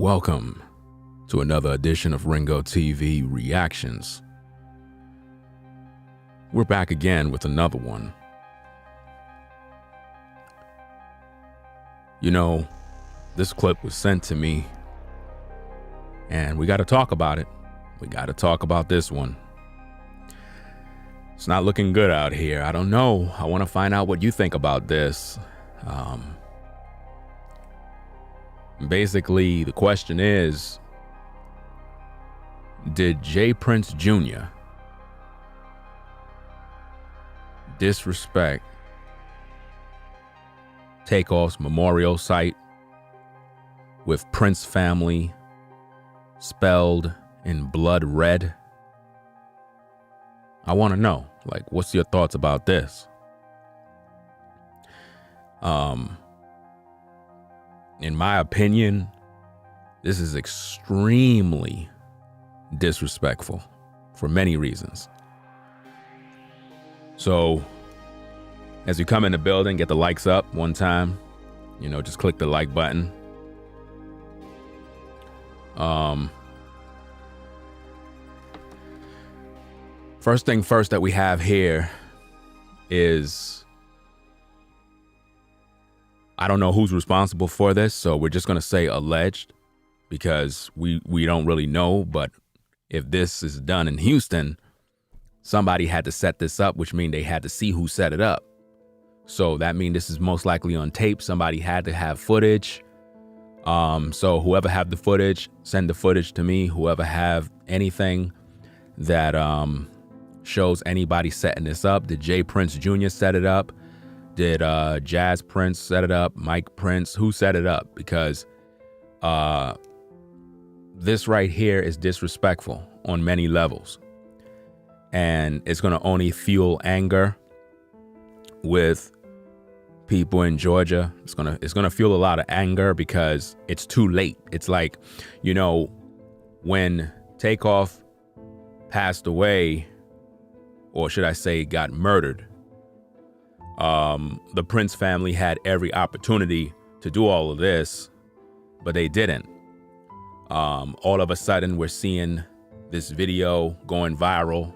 Welcome to another edition of Ringo TV Reactions. We're back again with another one. You know, this clip was sent to me, and we got to talk about it. We got to talk about this one. It's not looking good out here. I don't know. I want to find out what you think about this. Basically, the question is, did J. Prince Jr. disrespect TakeOff's memorial site with Prince family spelled in blood red? I want to know, like, what's your thoughts about this? In my opinion, this is extremely disrespectful for many reasons. So, as you come in the building, get the likes up one time. Just click the like button. First thing first that we have here is, I don't know who's responsible for this, so we're just going to say alleged because we don't really know. But if this is done in Houston, somebody had to set this up, which means they had to see who set it up. So that means this is most likely on tape. Somebody had to have footage. So whoever have the footage, send the footage to me. Whoever have anything that shows anybody setting this up. Did J. Prince Jr. set it up? Did Jazz Prince set it up? Mike Prince? Who set it up? Because this right here is disrespectful on many levels. And it's going to only fuel anger with people in Georgia. It's going to fuel a lot of anger because it's too late. It's like, when TakeOff passed away, or should I say got murdered, the Prince family had every opportunity to do all of this, but they didn't. All of a sudden, we're seeing this video going viral,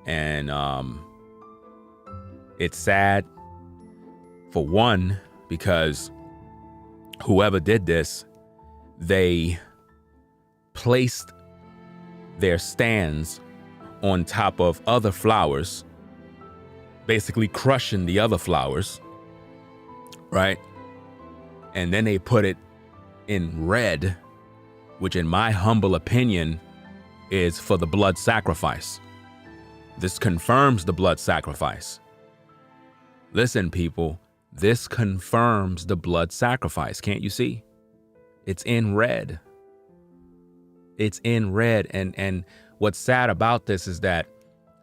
and it's sad, for one, because whoever did this, they placed their stands on top of other flowers, basically crushing the other flowers, right? And then they put it in red, which in my humble opinion is for the blood sacrifice. This confirms the blood sacrifice. Listen, people, this confirms the blood sacrifice. Can't you see? It's in red. It's in red. And what's sad about this is that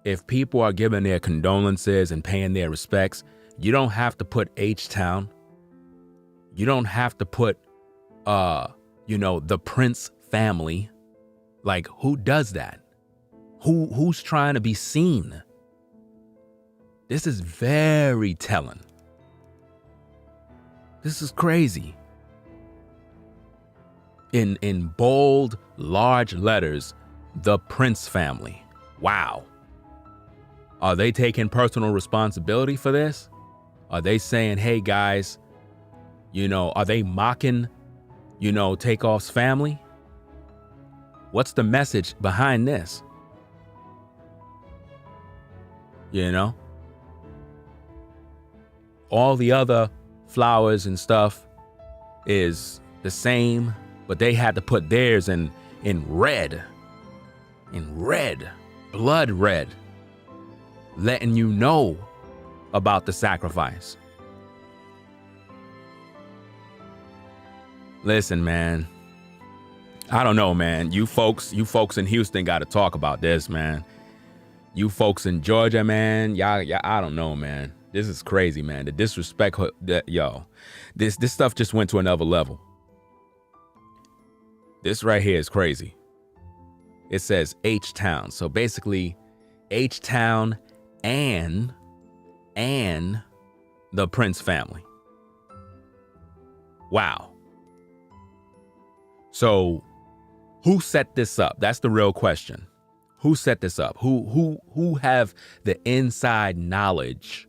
if people are giving their condolences and paying their respects, you don't have to put H-Town. You don't have to put, the Prince family. Like, who does that? Who's trying to be seen? This is very telling. This is crazy. In bold, large letters, the Prince family. Wow. Are they taking personal responsibility for this? Are they saying, hey guys, are they mocking, TakeOff's family? What's the message behind this? All the other flowers and stuff is the same, but they had to put theirs in red. In red. Blood red. Letting you know about the sacrifice. Listen, man. I don't know, man. You folks in Houston got to talk about this, man. You folks in Georgia, man. Y'all, I don't know, man. This is crazy, man. The disrespect, this stuff just went to another level. This right here is crazy. It says H-Town. So basically, H-Town and the Prince family. Wow. So who set this up? That's the real question. Who set this up? Who have the inside knowledge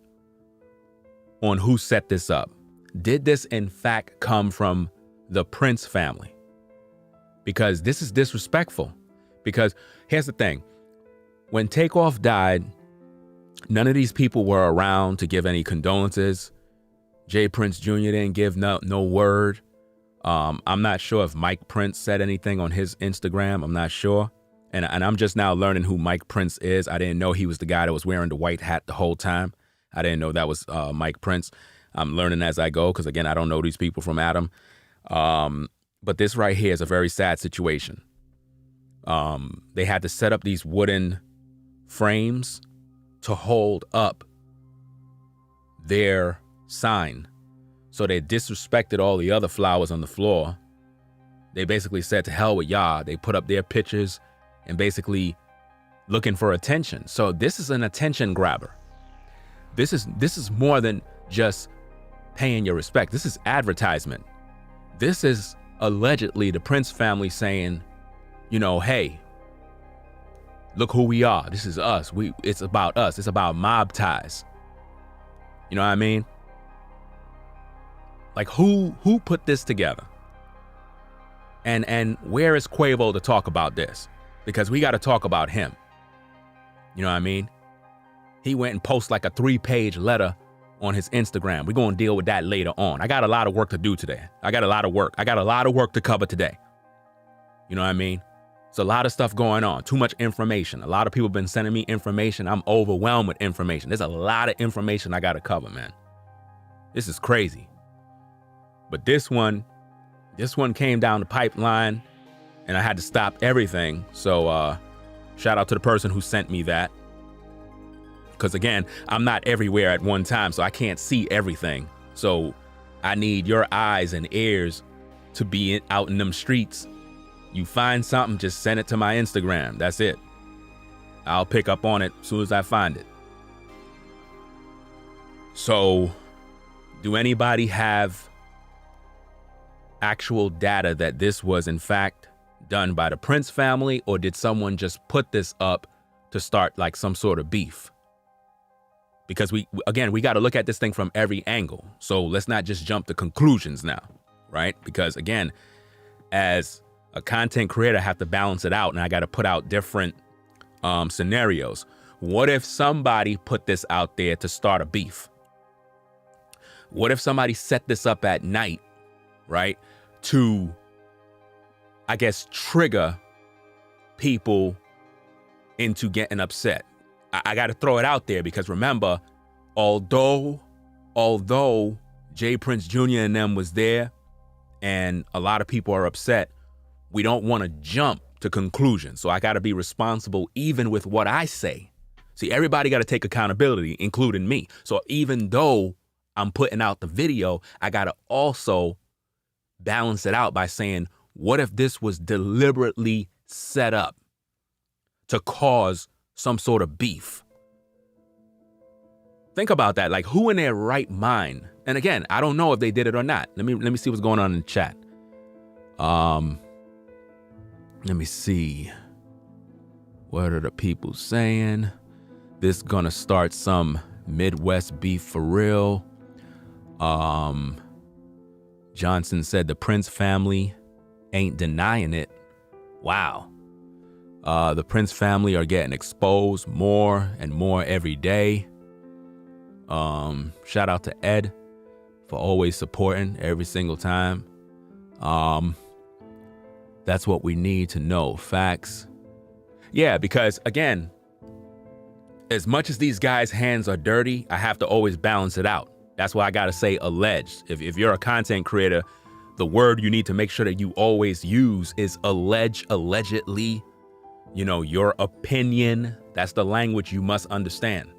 on who set this up? Did this in fact come from the Prince family? Because this is disrespectful. Because here's the thing. When TakeOff died, none of these people were around to give any condolences. Jay Prince Jr. didn't give no word. I'm not sure if Mike Prince said anything on his Instagram. I'm not sure. And I'm just now learning who Mike Prince is. I didn't know he was the guy that was wearing the white hat the whole time. I didn't know that was Mike Prince. I'm learning as I go because, again, I don't know these people from Adam. But this right here is a very sad situation. They had to set up these wooden frames to hold up their sign. So they disrespected all the other flowers on the floor. They basically said, to hell with y'all. They put up their pictures and basically looking for attention. So this is an attention grabber. This is more than just paying your respect. This is advertisement. This is allegedly the Prince family saying, you know, hey, look who we are. This is us. It's about us. It's about mob ties. You know what I mean? Like who put this together? And where is Quavo to talk about this? Because we got to talk about him. You know what I mean? He went and posted like a 3-page letter on his Instagram. We're going to deal with that later on. I got a lot of work to do today. I got a lot of work to cover today. You know what I mean? It's a lot of stuff going on. Too much information. A lot of people have been sending me information. I'm overwhelmed with information. There's a lot of information I got to cover, man. This is crazy. But this one came down the pipeline and I had to stop everything. So shout out to the person who sent me that. Because again, I'm not everywhere at one time, so I can't see everything. So I need your eyes and ears to be out in them streets. You find something, just send it to my Instagram. That's it. I'll pick up on it as soon as I find it. So, do anybody have actual data that this was in fact done by the Prince family, or did someone just put this up to start like some sort of beef? Because we got to look at this thing from every angle. So let's not just jump to conclusions now, right? Because again, as a content creator, I have to balance it out and I got to put out different scenarios. What if somebody put this out there to start a beef? What if somebody set this up at night, right? To, I guess, trigger people into getting upset. I got to throw it out there because remember, although Jay Prince Jr. and them was there and a lot of people are upset, we don't want to jump to conclusions. So I got to be responsible even with what I say. See, everybody got to take accountability, including me. So even though I'm putting out the video, I got to also balance it out by saying, what if this was deliberately set up to cause some sort of beef? Think about that. Like, who in their right mind? And again, I don't know if they did it or not. Let me see what's going on in the chat. Let me see. What are the people saying? This gonna start some Midwest beef for real. Johnson said the Prince family ain't denying it. Wow. The Prince family are getting exposed more and more every day. Shout out to Ed for always supporting every single time. That's what we need to know. Facts. Yeah, because again, as much as these guys' hands are dirty, I have to always balance it out. That's why I got to say alleged. If you're a content creator, the word you need to make sure that you always use is allegedly. You know, your opinion. That's the language you must understand.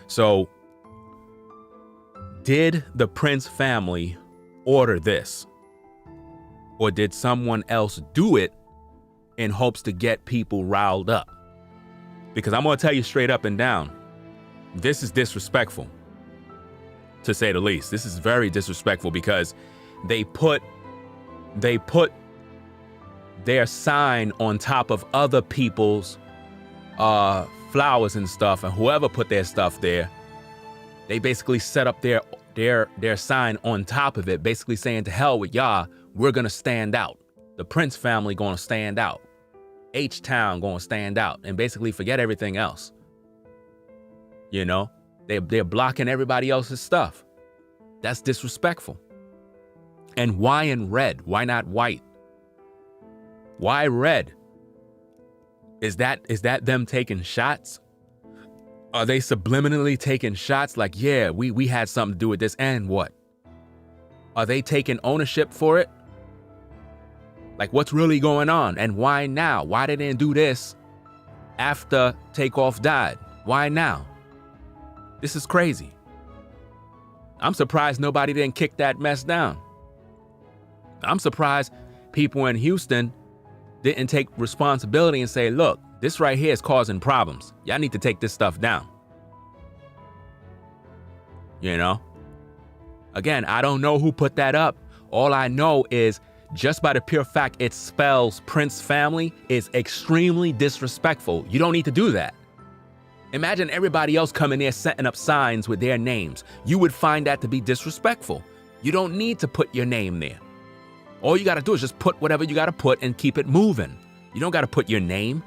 So, did the Prince family order this? Or did someone else do it in hopes to get people riled up? Because I'm going to tell you straight up and down, this is disrespectful, to say the least. This is very disrespectful because they put their sign on top of other people's flowers and stuff, and whoever put their stuff there, they basically set up their sign on top of it, basically saying, to hell with y'all, we're gonna stand out. The Prince family gonna stand out. H-Town gonna stand out, and basically forget everything else. You know, they're blocking everybody else's stuff. That's disrespectful. And why in red? Why not white? Why red? Is that them taking shots? Are they subliminally taking shots like, yeah, we had something to do with this, and what? Are they taking ownership for it? Like, what's really going on? And why now? Why they didn't do this after TakeOff died? Why now? This is crazy. I'm surprised nobody didn't kick that mess down. I'm surprised people in Houston didn't take responsibility and say, look, this right here is causing problems. Y'all need to take this stuff down. You know? Again, I don't know who put that up. All I know is just by the pure fact it spells Prince family is extremely disrespectful. You don't need to do that. Imagine everybody else coming there setting up signs with their names. You would find that to be disrespectful. You don't need to put your name there. All you got to do is just put whatever you got to put and keep it moving. You don't got to put your name.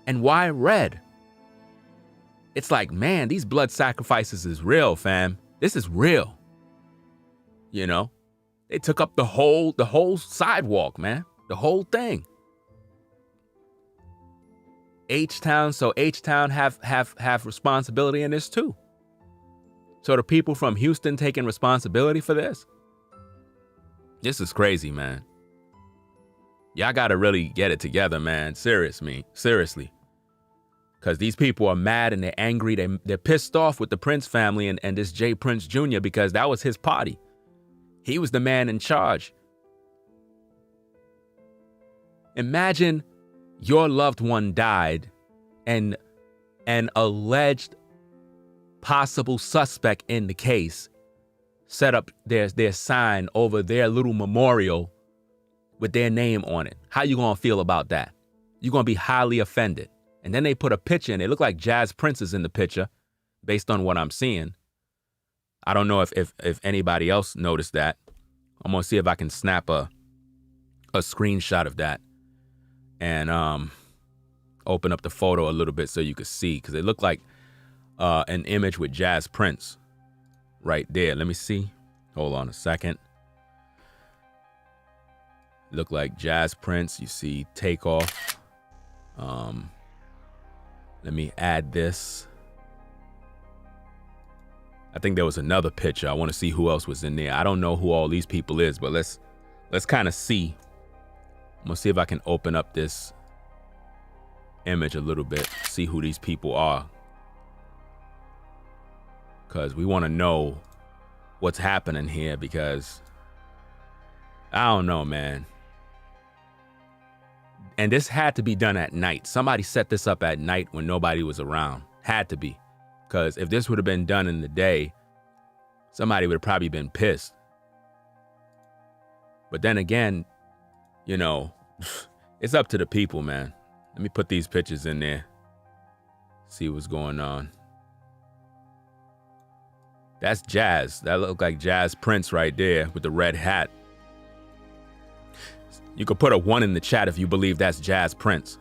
And why red? It's like, man, these blood sacrifices is real, fam. This is real. You know, they took up the whole sidewalk, man. The whole thing. H-Town, so H-Town have responsibility in this too. So the people from Houston taking responsibility for this? This is crazy, man. Y'all gotta really get it together, man. Seriously. Because these people are mad and they're angry. They're pissed off with the Prince family and this J. Prince Jr. because that was his party. He was the man in charge. Imagine your loved one died and an alleged possible suspect in the case set up their sign over their little memorial with their name on it. How you gonna feel about that? You're gonna be highly offended. And then they put a picture in. It looked like Jazz Prince is in the picture, based on what I'm seeing. I don't know if anybody else noticed that. I'm gonna see if I can snap a screenshot of that and open up the photo a little bit so you could see, because it looked like an image with Jazz Prince right there. Let me see. Hold on a second. Look like Jazz Prince. You see TakeOff. Let me add this. I think there was another picture. I want to see who else was in there. I don't know who all these people is, but let's kind of see. I'm gonna see if I can open up this image a little bit, see who these people are, because we want to know what's happening here, because I don't know, man. And this had to be done at night. Somebody set this up at night when nobody was around. Had to be. Because if this would have been done in the day, somebody would have probably been pissed. But then again, you know, it's up to the people, man. Let me put these pictures in there. See what's going on. That's Jazz. That looked like Jazz Prince right there with the red hat. You could put a 1 in the chat if you believe that's Jazz Prince.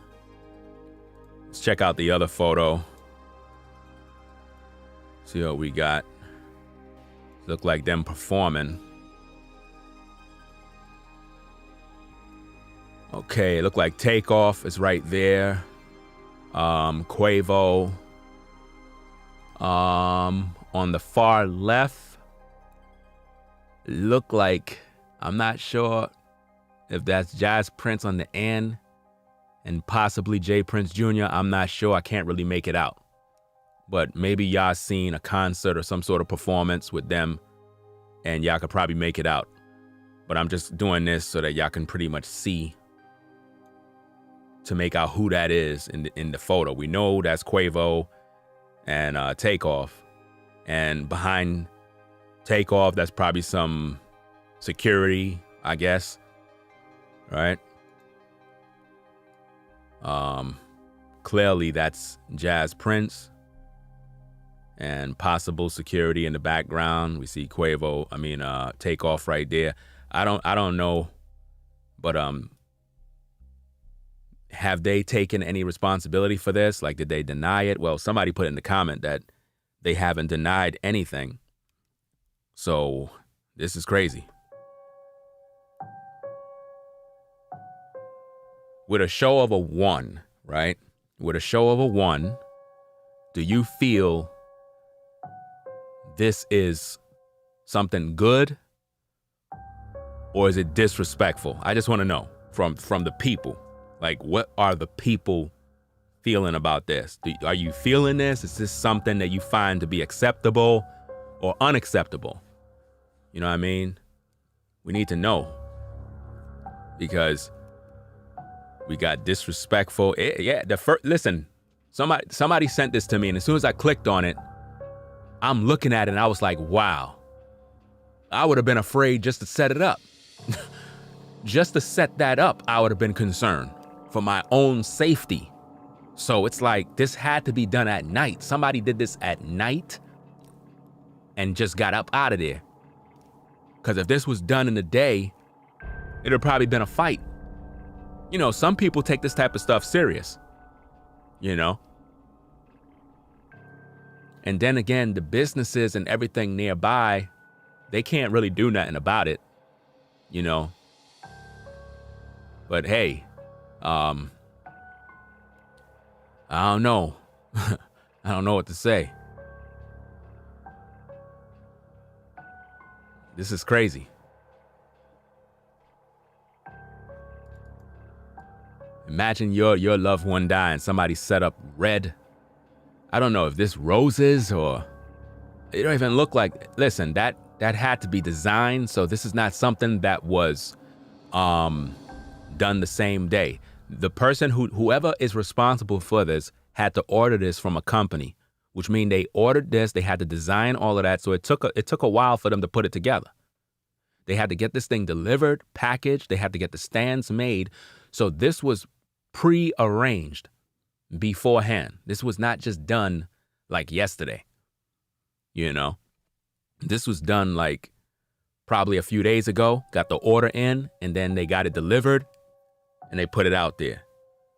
Let's check out the other photo. See what we got. Look like them performing. Okay, look like TakeOff is right there. Quavo. On the far left, look like, I'm not sure if that's Jazz Prince on the end and possibly J. Prince Jr. I'm not sure. I can't really make it out. But maybe y'all seen a concert or some sort of performance with them and y'all could probably make it out. But I'm just doing this so that y'all can pretty much see to make out who that is in the photo. We know that's Quavo and TakeOff. And behind TakeOff, that's probably some security, I guess. right? Clearly that's Jazz Prince and possible security in the background. We see TakeOff right there. I don't know, but have they taken any responsibility for this? Like, did they deny it? Well, somebody put in the comment that they haven't denied anything. So this is crazy. With a show of a 1, right? With a show of a 1, do you feel this is something good or is it disrespectful? I just want to know from the people. Like, what are the people feeling about this? Are you feeling this? Is this something that you find to be acceptable or unacceptable? You know what I mean? We need to know, because we got disrespectful. Listen, somebody sent this to me, and as soon as I clicked on it, I'm looking at it and I was like, wow, I would have been afraid just to set it up. Just to set that up, I would have been concerned for my own safety. So it's like, this had to be done at night. Somebody did this at night and just got up out of there. Because if this was done in the day, it'd have probably been a fight. You know, some people take this type of stuff serious, you know? And then again, the businesses and everything nearby, they can't really do nothing about it, you know? But hey, I don't know. I don't know what to say. This is crazy. Imagine your loved one die and somebody set up red. I don't know if this roses or it don't even look like. Listen, that had to be designed. So this is not something that was done the same day. The person whoever is responsible for this had to order this from a company, which means they ordered this. They had to design all of that. So it took a while for them to put it together. They had to get this thing delivered, packaged. They had to get the stands made. So this was pre-arranged beforehand. This was not just done like yesterday. You know, this was done like probably a few days ago, got the order in, and then they got it delivered and they put it out there.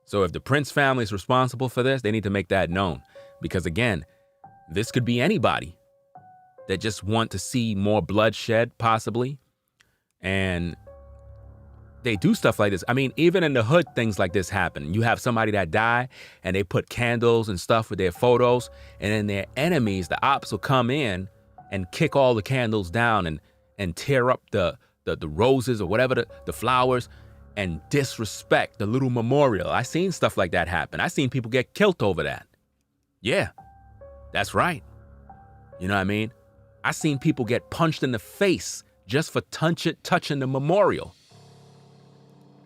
So if the Prince family is responsible for this, they need to make that known. Because again, this could be anybody that just want to see more bloodshed, possibly. And they do stuff like this. I mean, even in the hood, things like this happen. You have somebody that die and they put candles and stuff with their photos, and then their enemies, the ops, will come in and kick all the candles down and tear up the roses or whatever, the flowers, and disrespect the little memorial. I seen stuff like that happen. I seen people get killed over that. Yeah, that's right. You know what I mean? I seen people get punched in the face just for touching the memorial.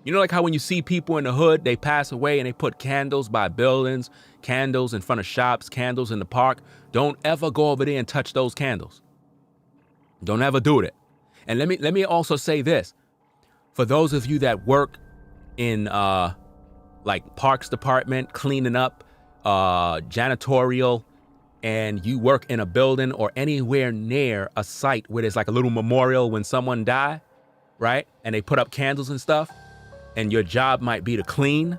You know, like how when you see people in the hood, they pass away and they put candles by buildings, candles in front of shops, candles in the park. Don't ever go over there and touch those candles. Don't ever do it. And let me also say this. For those of you that work in like parks department, cleaning up, janitorial, and you work in a building or anywhere near a site where there's like a little memorial when someone died, right? And they put up candles and stuff, and your job might be to clean.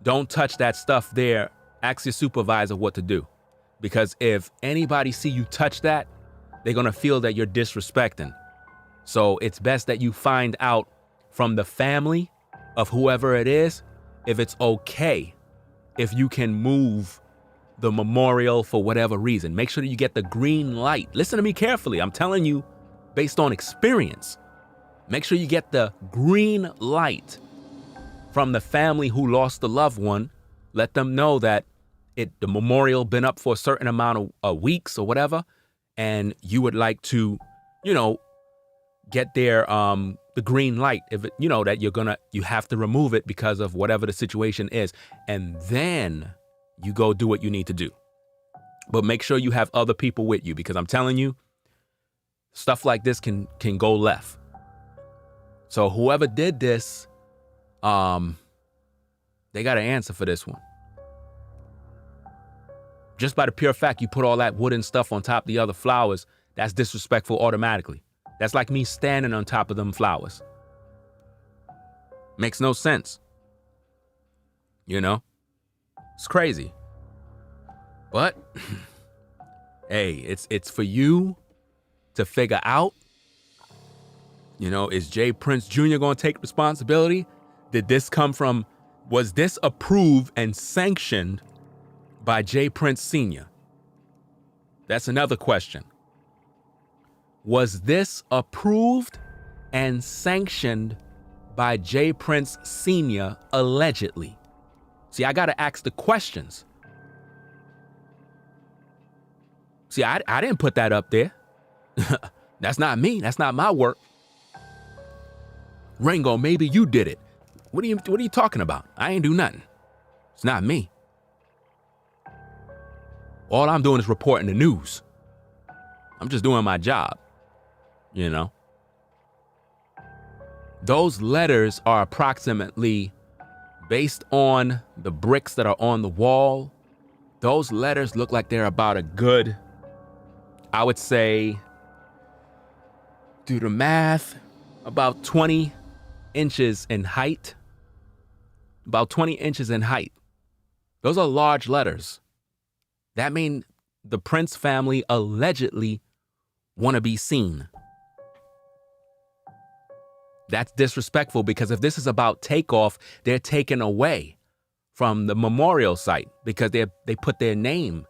Don't touch that stuff there. Ask your supervisor what to do. Because if anybody see you touch that, they're gonna feel that you're disrespecting. So it's best that you find out from the family of whoever it is, if it's okay, if you can move the memorial for whatever reason. Make sure that you get the green light. Listen to me carefully. I'm telling you based on experience. Make sure you get the green light from the family who lost the loved one. Let them know that the memorial been up for a certain amount of weeks or whatever, and you would like to, get their the green light, if it, that you have to remove it because of whatever the situation is, and then you go do what you need to do. But make sure you have other people with you, because I'm telling you, stuff like this can go left. So whoever did this, They got an answer for this one. Just by the pure fact you put all that wooden stuff on top of the other flowers, that's disrespectful automatically. That's like me standing on top of them flowers. Makes no sense. You know? It's crazy. But, hey, it's for you to figure out, you know, is Jay Prince Jr. going to take responsibility? Did this come from, was this approved and sanctioned by Jay Prince Sr.? That's another question. Was this approved and sanctioned by Jay Prince Sr. allegedly? See, I got to ask the questions. See, I didn't put that up there. That's not me. That's not my work. Ringo, maybe you did it. What are you talking about? I ain't do nothing. It's not me. All I'm doing is reporting the news. I'm just doing my job, you know. Those letters are approximately, based on the bricks that are on the wall, those letters look like they're about a good, I would say, do the math, about 20 inches in height. About 20 inches in height. Those are large letters. That means the Prince family allegedly want to be seen. That's disrespectful, because if this is about TakeOff, they're taken away from the memorial site because they put their name.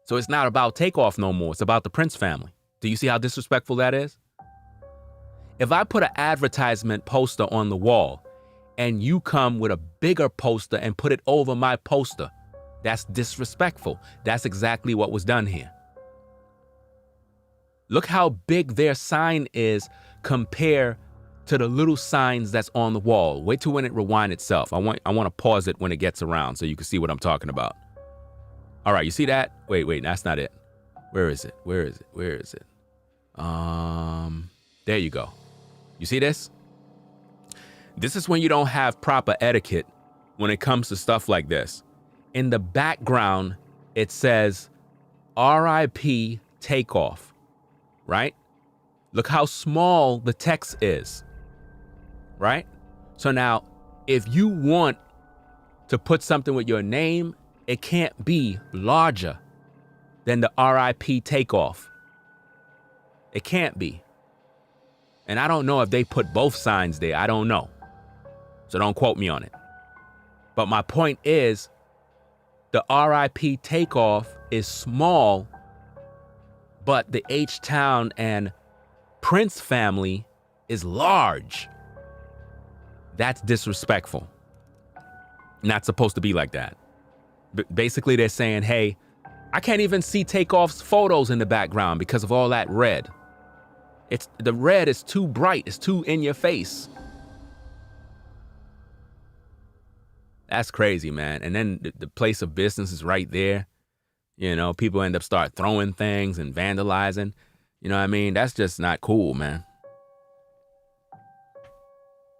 So it's not about TakeOff no more. It's about the Prince family. Do you see how disrespectful that is? If I put an advertisement poster on the wall and you come with a bigger poster and put it over my poster, that's disrespectful. That's exactly what was done here. Look how big their sign is compared to the little signs that's on the wall. Wait till when it rewinds itself. I want to pause it when it gets around so you can see what I'm talking about. All right, you see that? Wait, that's not it. Where is it? There you go. You see this? This is when you don't have proper etiquette when it comes to stuff like this. In the background, it says RIP TakeOff, right? Look how small the text is, right? So now, if you want to put something with your name, it can't be larger than the RIP TakeOff. It can't be. And I don't know if they put both signs there. I don't know. So don't quote me on it. But my point is, the RIP TakeOff is small, but the H-Town and Prince family is large. That's disrespectful. Not supposed to be like that. Basically, they're saying, hey, I can't even see TakeOff's photos in the background because of all that red. The red is too bright. It's too in your face. That's crazy, man. And then the place of business is right there. You know, people end up start throwing things and vandalizing. You know what I mean? That's just not cool, man.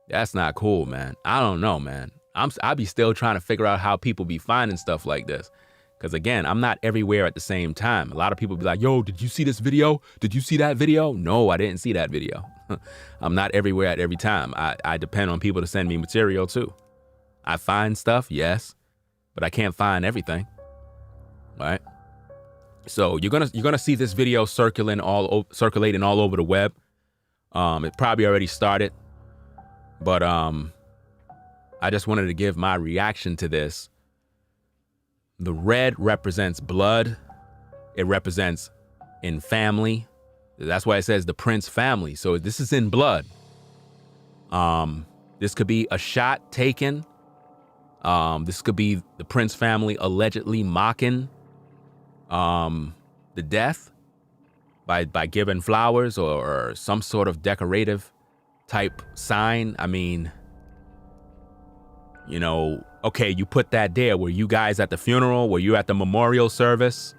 That's not cool, man. I don't know, man. I be still trying to figure out how people be finding stuff like this. Because again, I'm not everywhere at the same time. A lot of people be like, yo, did you see this video? Did you see that video? No, I didn't see that video. I'm not everywhere at every time. I depend on people to send me material too. I find stuff, yes, but I can't find everything. All right. So you're gonna see this video circulating all over the web. It probably already started, but I just wanted to give my reaction to this. The red represents blood. It represents in family. That's why it says the Prince family. So this is in blood. This could be a shot taken. This could be the Prince family allegedly mocking the death by giving flowers or some sort of decorative type sign. I mean, you know, okay, you put that there. Were you guys at the funeral? Were you at the memorial service?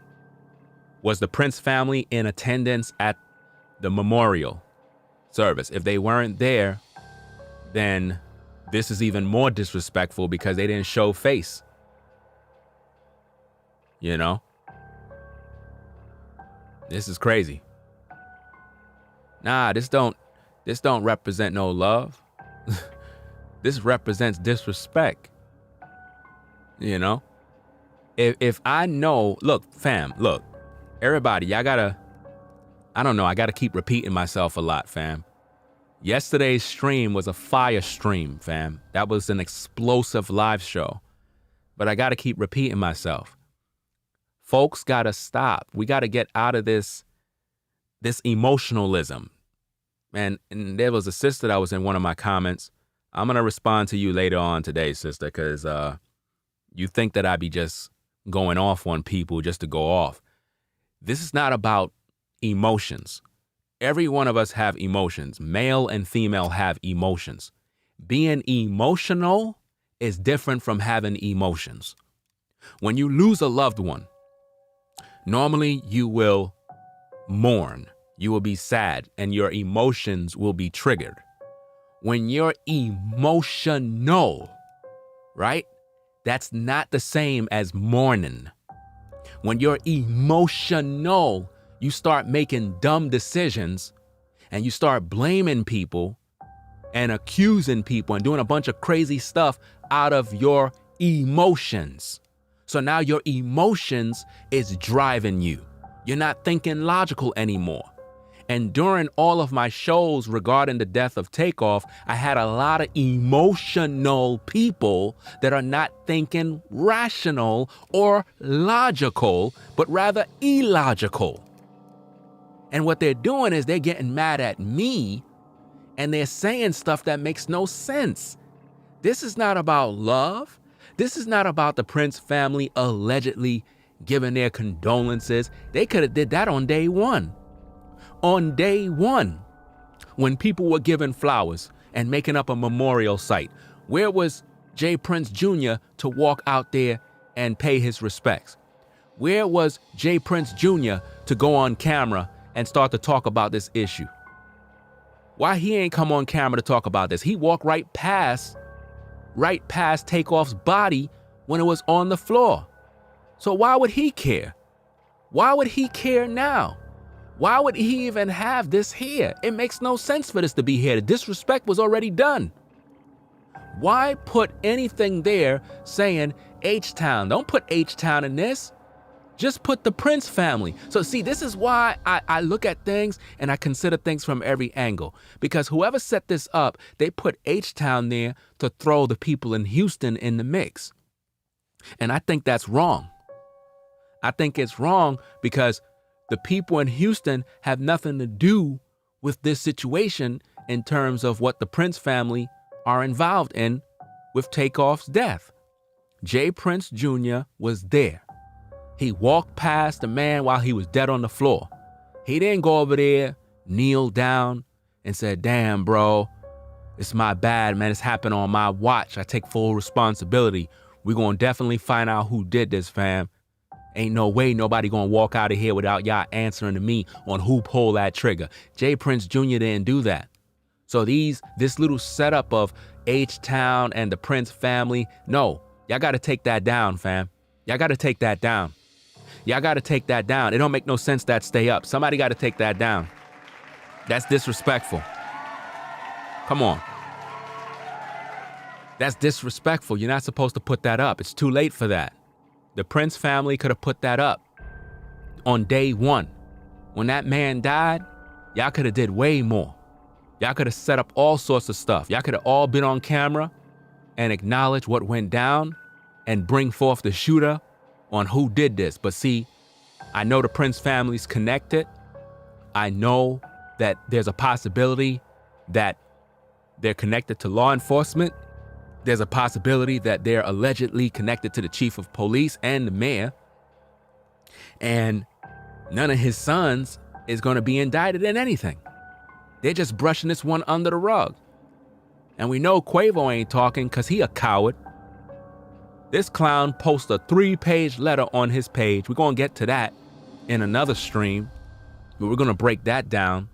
Was the Prince family in attendance at the memorial service? If they weren't there, then This is even more disrespectful because they didn't show face. You know? This is crazy. Nah, this don't represent no love. This represents disrespect. You know? If I know, look, fam, look, everybody, I gotta keep repeating myself a lot, fam. Yesterday's stream was a fire stream, fam. That was an explosive live show. But I gotta keep repeating myself. Folks gotta stop. We gotta get out of this emotionalism. And there was a sister that was in one of my comments. I'm gonna respond to you later on today, sister, because you think that I be just going off on people just to go off. This is not about emotions. Every one of us have emotions. Male and female have emotions. Being emotional is different from having emotions. When you lose a loved one, normally you will mourn, you will be sad, and your emotions will be triggered. When you're emotional, right? That's not the same as mourning. When you're emotional, you start making dumb decisions and you start blaming people and accusing people and doing a bunch of crazy stuff out of your emotions. So now your emotions is driving you. You're not thinking logical anymore. And during all of my shows regarding the death of TakeOff, I had a lot of emotional people that are not thinking rational or logical, but rather illogical. And what they're doing is they're getting mad at me and they're saying stuff that makes no sense. This is not about love. This is not about the Prince family allegedly giving their condolences. They could have did that on day one. On day one, when people were giving flowers and making up a memorial site, where was Jay Prince Jr. to walk out there and pay his respects? Where was Jay Prince Jr. to go on camera and start to talk about this issue? Why he ain't come on camera to talk about this? He walked right past TakeOff's body when it was on the floor. So why would he care? Why would he care now? Why would he even have this here? It makes no sense for this to be here. The disrespect was already done. Why put anything there saying H-Town? Don't put H-Town in this. Just put the Prince family. So see, this is why I look at things and I consider things from every angle. Because whoever set this up, they put H-Town there to throw the people in Houston in the mix. And I think that's wrong. I think it's wrong because the people in Houston have nothing to do with this situation in terms of what the Prince family are involved in with TakeOff's death. Jay Prince Jr. was there. He walked past the man while he was dead on the floor. He didn't go over there, kneel down, and said, "Damn, bro, it's my bad, man. It's happened on my watch. I take full responsibility. We're going to definitely find out who did this, fam. Ain't no way nobody gonna walk out of here without y'all answering to me on who pulled that trigger." Jay Prince Jr. didn't do that. So this little setup of H-Town and the Prince family, no, y'all gotta take that down, fam. Y'all gotta take that down. Y'all gotta take that down. It don't make no sense that stay up. Somebody gotta take that down. That's disrespectful. Come on. That's disrespectful. You're not supposed to put that up. It's too late for that. The Prince family could have put that up on day one. When that man died, y'all could have did way more. Y'all could have set up all sorts of stuff. Y'all could have all been on camera and acknowledge what went down and bring forth the shooter on who did this. But see, I know the Prince family's connected. I know that there's a possibility that they're connected to law enforcement. There's a possibility that they're allegedly connected to the chief of police and the mayor. And none of his sons is going to be indicted in anything. They're just brushing this one under the rug. And we know Quavo ain't talking because he a coward. This clown posts a 3-page letter on his page. We're going to get to that in another stream, but we're going to break that down.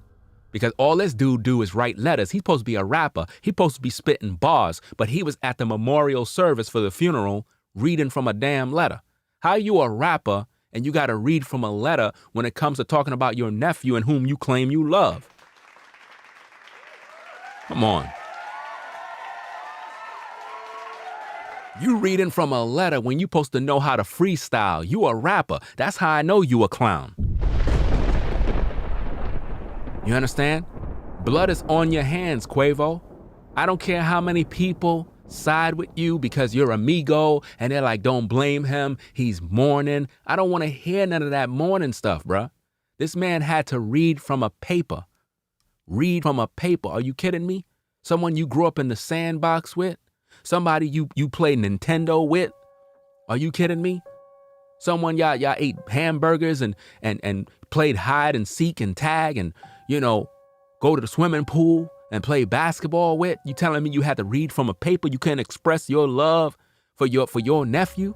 Because all this dude do is write letters. He's supposed to be a rapper. He's supposed to be spitting bars, but he was at the memorial service for the funeral reading from a damn letter. How you a rapper and you got to read from a letter when it comes to talking about your nephew and whom you claim you love? Come on. You reading from a letter when you supposed to know how to freestyle. You a rapper. That's how I know you a clown. You understand? Blood is on your hands, Quavo. I don't care how many people side with you because you're amigo and they're like, don't blame him. He's mourning. I don't want to hear none of that mourning stuff, bruh. This man had to read from a paper. Read from a paper. Are you kidding me? Someone you grew up in the sandbox with? Somebody you played Nintendo with? Are you kidding me? Someone y'all ate hamburgers and played hide and seek and tag and, go to the swimming pool and play basketball with? You telling me you had to read from a paper? You couldn't express your love for your nephew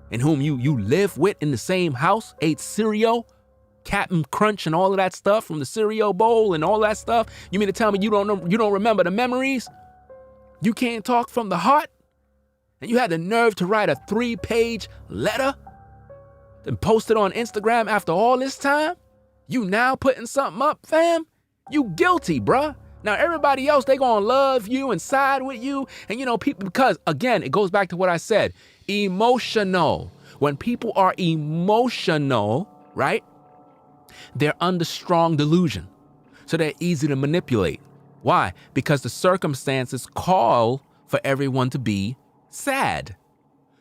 and whom you live with in the same house, ate cereal, Captain Crunch and all of that stuff from the cereal bowl and all that stuff? You mean to tell me you don't remember the memories? You can't talk from the heart? And you had the nerve to write a 3-page letter and post it on Instagram after all this time? You now putting something up, fam? You guilty, bruh. Now everybody else, they gonna love you and side with you. And people, because again, it goes back to what I said, emotional. When people are emotional, right? They're under strong delusion. So they're easy to manipulate. Why? Because the circumstances call for everyone to be sad.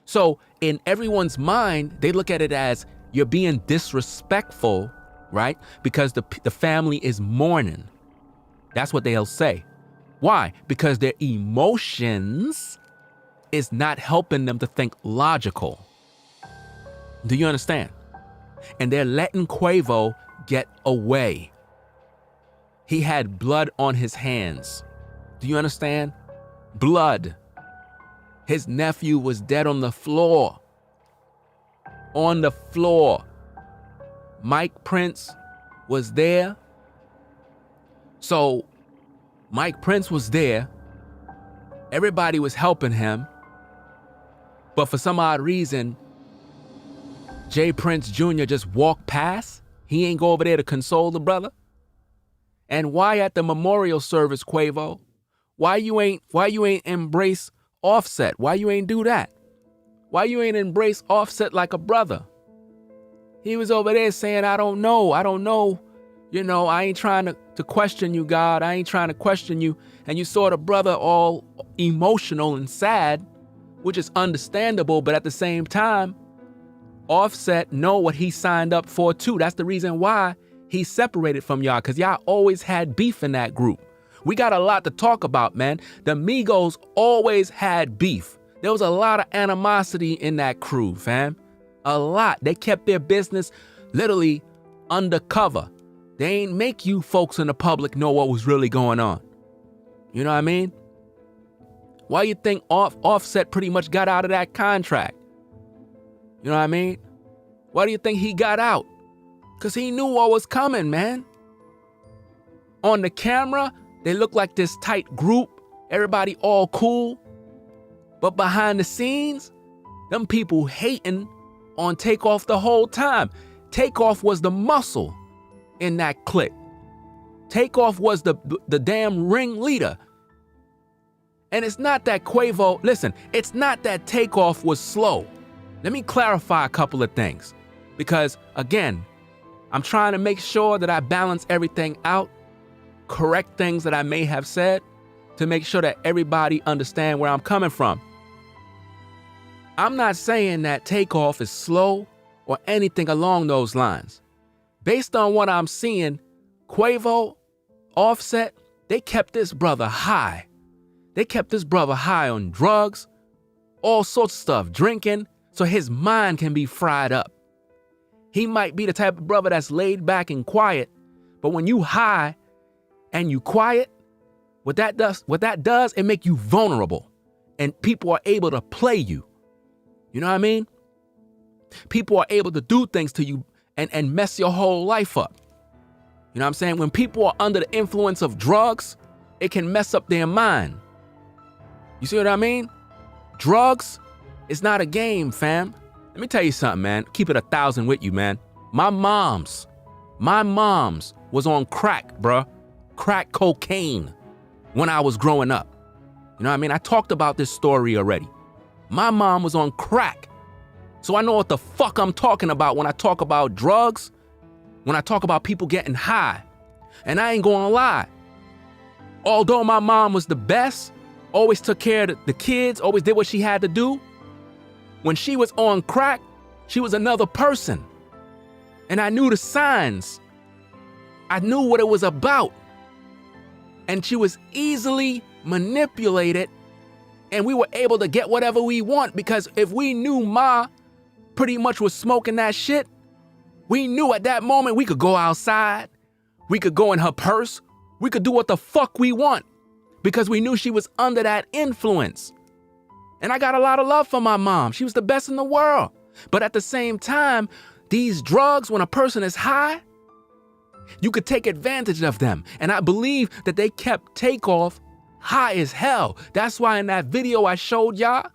So in everyone's mind, they look at it as you're being disrespectful, right? Because the family is mourning. That's what they'll say. Why? Because their emotions is not helping them to think logical. Do you understand? And they're letting Quavo get away. He had blood on his hands. Do you understand? Blood. His nephew was dead on the floor. On the floor. Mike Prince was there. So Mike Prince was there. Everybody was helping him. But for some odd reason, Jay Prince Jr. just walked past. He ain't go over there to console the brother. And why at the memorial service, Quavo? Why you ain't embrace Offset? Why you ain't do that? Why you ain't embrace Offset like a brother? He was over there saying, I don't know. I ain't trying to question you, God. I ain't trying to question you. And you saw the brother all emotional and sad, which is understandable. But at the same time, Offset know what he signed up for too. That's the reason why he separated from y'all, because y'all always had beef in that group. We got a lot to talk about, man. The Migos always had beef. There was a lot of animosity in that crew, fam. A lot. They kept their business literally undercover. They ain't make you folks in the public know what was really going on. You know what I mean? Why you think Offset pretty much got out of that contract? You know what I mean? Why do you think he got out? Because he knew what was coming, man. On the camera, they look like this tight group. Everybody all cool. But behind the scenes, them people hating on TakeOff the whole time. TakeOff was the muscle in that clique. TakeOff was the damn ringleader. And it's not that Quavo, listen, it's not that TakeOff was slow. Let me clarify a couple of things. Because again, I'm trying to make sure that I balance everything out, correct things that I may have said, to make sure that everybody understand where I'm coming from. I'm not saying that TakeOff is slow or anything along those lines. Based on what I'm seeing, Quavo, Offset, they kept this brother high. They kept this brother high on drugs, all sorts of stuff, drinking, so his mind can be fried up. He might be the type of brother that's laid back and quiet, but when you high and you quiet, what that does, it make you vulnerable, and people are able to play you. You know what I mean? People are able to do things to you and mess your whole life up. You know what I'm saying? When people are under the influence of drugs, it can mess up their mind. You see what I mean? Drugs is not a game, fam. Let me tell you something, man. Keep it 1,000 with you, man. My mom's was on crack, bruh. Crack cocaine when I was growing up. You know what I mean? I talked about this story already. My mom was on crack. So I know what the fuck I'm talking about when I talk about drugs, when I talk about people getting high. And I ain't gonna lie. Although my mom was the best, always took care of the kids, always did what she had to do, when she was on crack, she was another person. And I knew the signs. I knew what it was about. And she was easily manipulated, and we were able to get whatever we want, because if we knew Ma pretty much was smoking that shit, we knew at that moment we could go outside, we could go in her purse, we could do what the fuck we want, because we knew she was under that influence. And I got a lot of love for my mom. She was the best in the world. But at the same time, these drugs, when a person is high, you could take advantage of them. And I believe that they kept TakeOff high as hell. That's why in that video I showed y'all,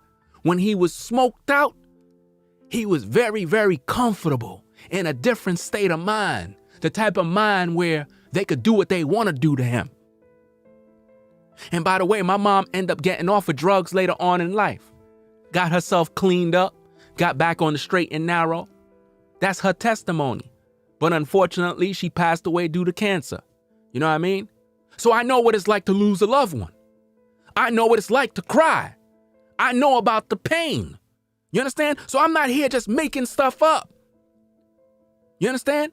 when he was smoked out, he was very, very comfortable in a different state of mind. The type of mind where they could do what they want to do to him. And by the way, my mom ended up getting off of drugs later on in life. Got herself cleaned up, got back on the straight and narrow. That's her testimony. But unfortunately, she passed away due to cancer. You know what I mean? So I know what it's like to lose a loved one. I know what it's like to cry. I know about the pain. You understand? So I'm not here just making stuff up. You understand?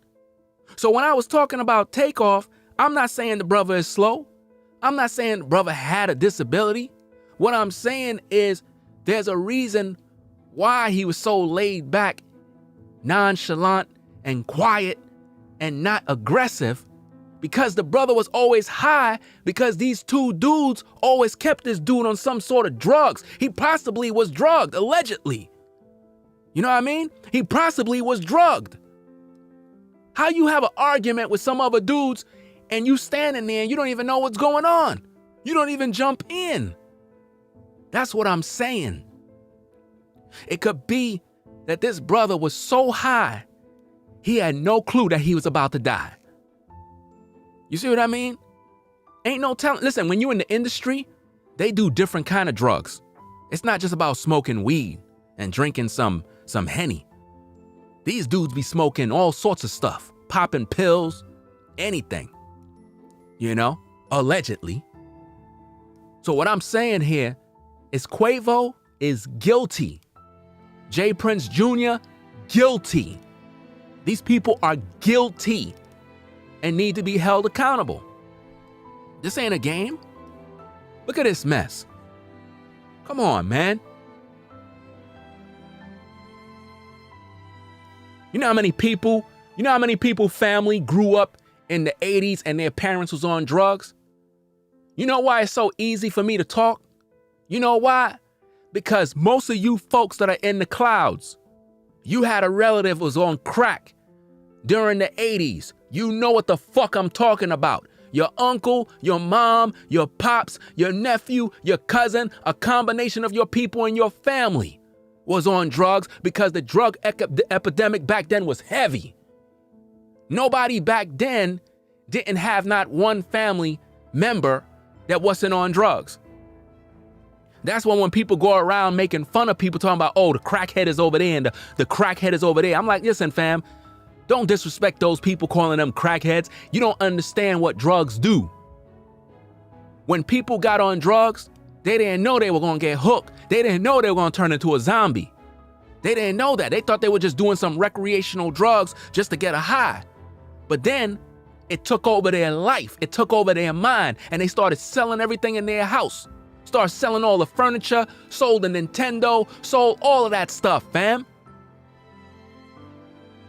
So when I was talking about TakeOff, I'm not saying the brother is slow. I'm not saying the brother had a disability. What I'm saying is there's a reason why he was so laid back, nonchalant, and quiet, and not aggressive, because the brother was always high, because these two dudes always kept this dude on some sort of drugs. He possibly was drugged, allegedly. You know what I mean? He possibly was drugged. How you have an argument with some other dudes and you standing there and you don't even know what's going on? You don't even jump in. That's what I'm saying. It could be that this brother was so high, he had no clue that he was about to die. You see what I mean? Ain't no telling. Listen, when you're in the industry, they do different kind of drugs. It's not just about smoking weed and drinking some Henny. These dudes be smoking all sorts of stuff, popping pills, anything, you know, allegedly. So what I'm saying here is Quavo is guilty. J. Prince Jr., guilty. These people are guilty and need to be held accountable. This ain't a game. Look at this mess. Come on, man. You know how many people family grew up in the 80s and their parents was on drugs? You know why it's so easy for me to talk? You know why? Because most of you folks that are in the clouds, you had a relative was on crack during the 80s. You know what the fuck I'm talking about. Your uncle, your mom, your pops, your nephew, your cousin, a combination of your people in your family was on drugs because the drug epidemic back then was heavy. Nobody back then didn't have not one family member that wasn't on drugs. That's when people go around making fun of people talking about, oh, the crackhead is over there and the crackhead is over there. I'm like, listen, fam, don't disrespect those people calling them crackheads. You don't understand what drugs do. When people got on drugs, they didn't know they were going to get hooked. They didn't know they were going to turn into a zombie. They didn't know that. They thought they were just doing some recreational drugs just to get a high. But then it took over their life. It took over their mind, and they started selling everything in their house. Started selling all the furniture, sold the Nintendo, sold all of that stuff, fam.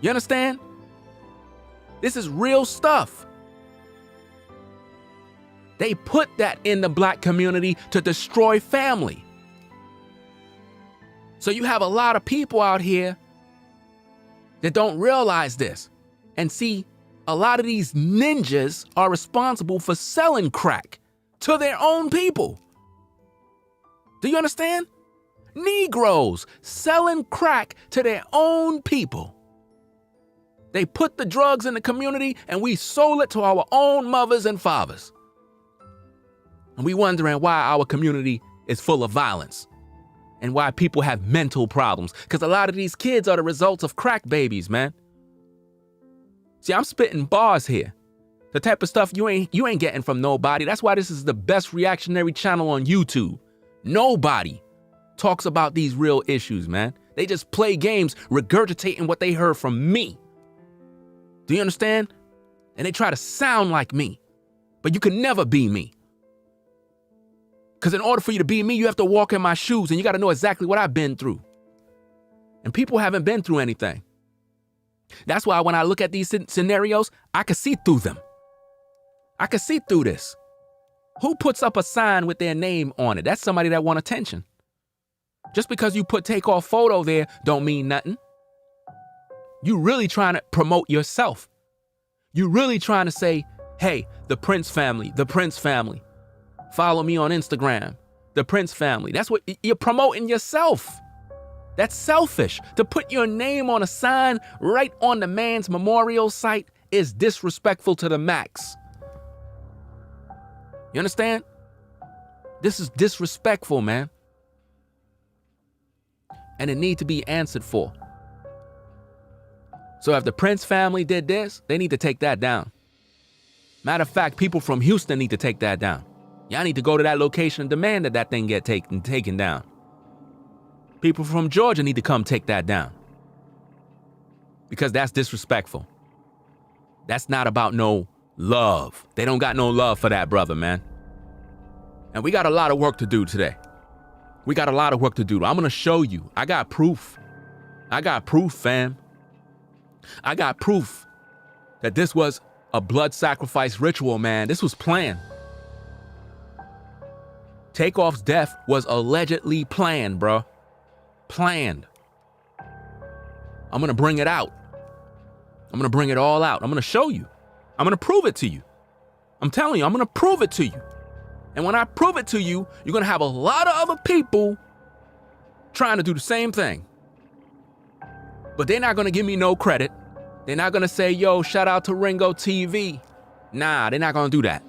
You understand? This is real stuff. They put that in the black community to destroy family. So you have a lot of people out here that don't realize this. And see, a lot of these ninjas are responsible for selling crack to their own people. Do you understand? Negroes selling crack to their own people. They put the drugs in the community and we sold it to our own mothers and fathers. And we wondering why our community is full of violence and why people have mental problems. Because a lot of these kids are the results of crack babies, man. See, I'm spitting bars here. The type of stuff you ain't getting from nobody. That's why this is the best reactionary channel on YouTube. Nobody talks about these real issues, man. They just play games regurgitating what they heard from me. Do you understand? And they try to sound like me. But you can never be me. Because in order for you to be me, you have to walk in my shoes and you got to know exactly what I've been through. And people haven't been through anything. That's why when I look at these scenarios, I can see through them. I can see through this. Who puts up a sign with their name on it? That's somebody that want attention. Just because you put TakeOff photo there don't mean nothing. You really trying to promote yourself. You really trying to say, hey, the Prince family. Follow me on Instagram, the Prince family. That's what you're promoting yourself. That's selfish. To put your name on a sign right on the man's memorial site is disrespectful to the max. You understand? This is disrespectful, man. And it need to be answered for. So if the Prince family did this, they need to take that down. Matter of fact, people from Houston need to take that down. Y'all need to go to that location and demand that thing get taken down. People from Georgia need to come take that down. Because that's disrespectful. That's not about no love. They don't got no love for that brother, man. And we got a lot of work to do today. We got a lot of work to do. I'm going to show you. I got proof. I got proof, fam. I got proof that this was a blood sacrifice ritual, man. This was planned. TakeOff's death was allegedly planned, bro. Planned. I'm going to bring it out. I'm going to bring it all out. I'm going to show you. I'm going to prove it to you. I'm telling you, I'm going to prove it to you. And when I prove it to you, you're going to have a lot of other people trying to do the same thing. But they're not going to give me no credit. They're not going to say, yo, shout out to Ringo TV. Nah, they're not going to do that.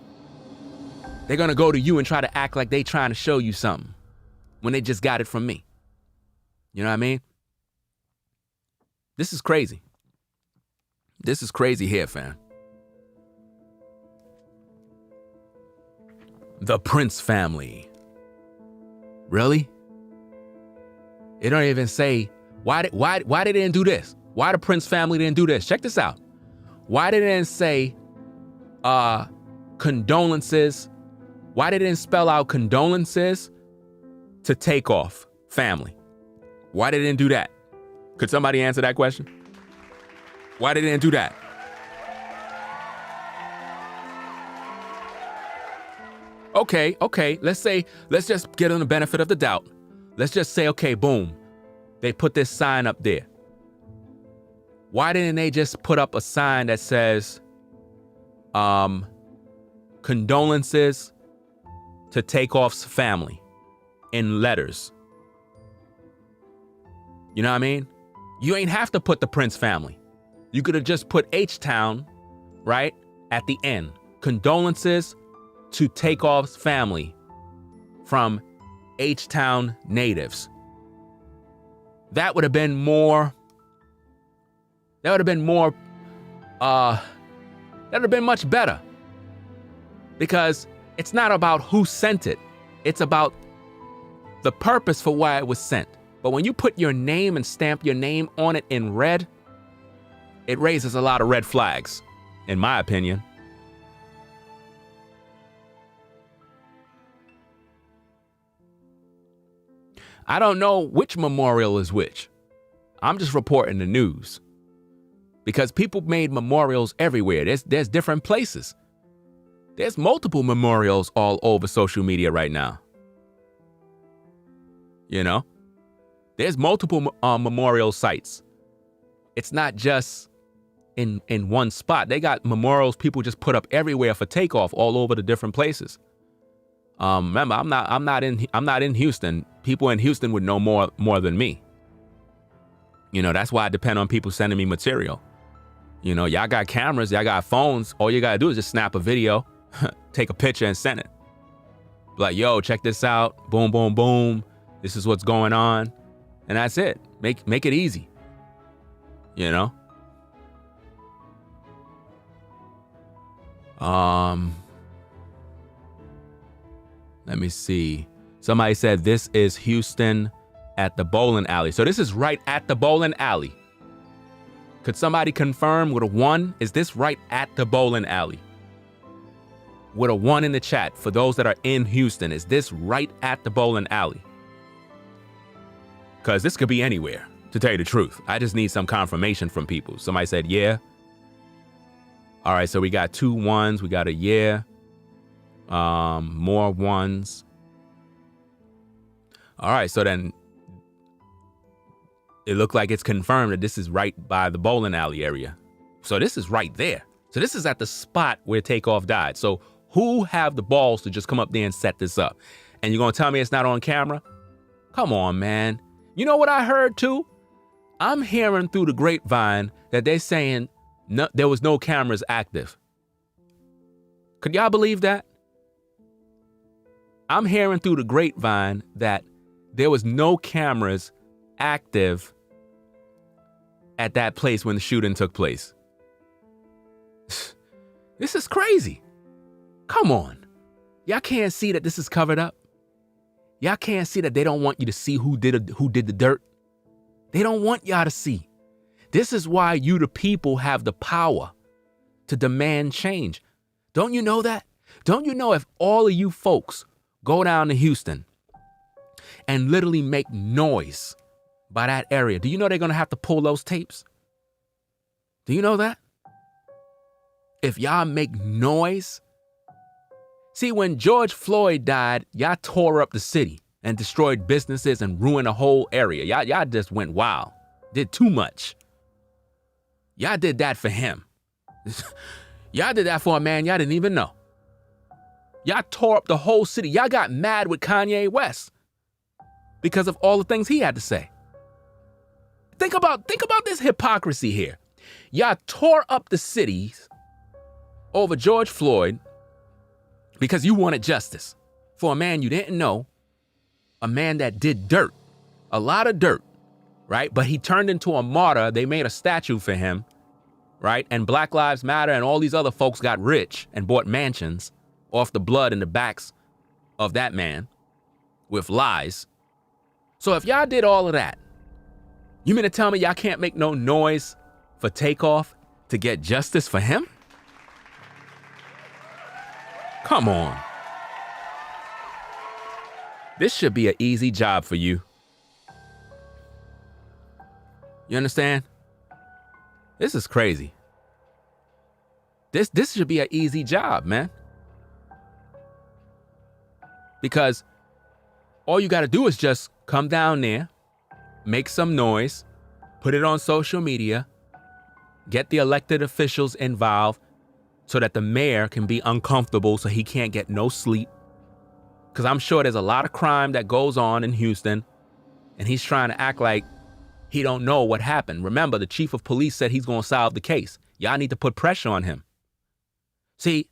They're going to go to you and try to act like they trying to show you something when they just got it from me. You know what I mean? This is crazy. This is crazy here, fam. The Prince family. Really? It don't even say why they didn't do this. Why the Prince family didn't do this? Check this out. Why they didn't say condolences? Why they didn't spell out condolences to TakeOff family? Why they didn't do that? Could somebody answer that question? Why they didn't do that? Okay, let's just get on the benefit of the doubt. Let's just say, okay, boom, they put this sign up there. Why didn't they just put up a sign that says, condolences to TakeOff's family in letters? You know what I mean? You ain't have to put the Prince family. You could have just put H-Town, right, at the end. Condolences to TakeOff's family from H-Town natives. That would have been more. That would have been much better. Because it's not about who sent it. It's about the purpose for why it was sent. But when you put your name and stamp your name on it in red, it raises a lot of red flags, in my opinion. I don't know which memorial is which. I'm just reporting the news. Because people made memorials everywhere. There's different places. There's multiple memorials all over social media right now. You know? There's multiple memorial sites. It's not just in one spot. They got memorials people just put up everywhere for Takeoff all over the different places. Remember, I'm not in Houston. People in Houston would know more than me. You know, that's why I depend on people sending me material. You know, y'all got cameras, y'all got phones. All you gotta do is just snap a video, take a picture and send it. Like, yo, check this out. Boom, boom, boom. This is what's going on. And that's it. Make it easy. You know? Let me see. Somebody said this is Houston at the bowling alley. So this is right at the bowling alley. Could somebody confirm with a 1? Is this right at the bowling alley? With a 1 in the chat for those that are in Houston. Is this right at the bowling alley? Because this could be anywhere, to tell you the truth. I just need some confirmation from people. Somebody said, yeah. All right, so we got 2 1s. We got a yeah. More 1s. All right, so then it looked like it's confirmed that this is right by the bowling alley area. So this is right there. So this is at the spot where Takeoff died. So who have the balls to just come up there and set this up? And you're going to tell me it's not on camera? Come on, man. You know what I heard too? I'm hearing through the grapevine that they're saying no, there was no cameras active. Could y'all believe that? I'm hearing through the grapevine that there was no cameras active at that place when the shooting took place. This is crazy. Come on. Y'all can't see that this is covered up. Y'all can't see that they don't want you to see who did the dirt. They don't want y'all to see. This is why you, the people, have the power to demand change. Don't you know that? Don't you know if all of you folks go down to Houston and literally make noise by that area, do you know they're going to have to pull those tapes? Do you know that? If y'all make noise. See, when George Floyd died, y'all tore up the city and destroyed businesses and ruined a whole area. Y'all just went wild. Did too much. Y'all did that for him. Y'all did that for a man y'all didn't even know. Y'all tore up the whole city. Y'all got mad with Kanye West because of all the things he had to say. Think about this hypocrisy here. Y'all tore up the cities over George Floyd because you wanted justice for a man you didn't know, a man that did dirt, a lot of dirt, right? But he turned into a martyr. They made a statue for him, right? And Black Lives Matter and all these other folks got rich and bought mansions off the blood in the backs of that man with lies. So if y'all did all of that, you mean to tell me y'all can't make no noise for Takeoff to get justice for him? Come on. This should be an easy job for you. You understand? This is crazy. This should be an easy job, man. Because all you got to do is just come down there, make some noise, put it on social media, get the elected officials involved so that the mayor can be uncomfortable so he can't get no sleep. Because I'm sure there's a lot of crime that goes on in Houston, and he's trying to act like he don't know what happened. Remember, the chief of police said he's going to solve the case. Y'all need to put pressure on him. See,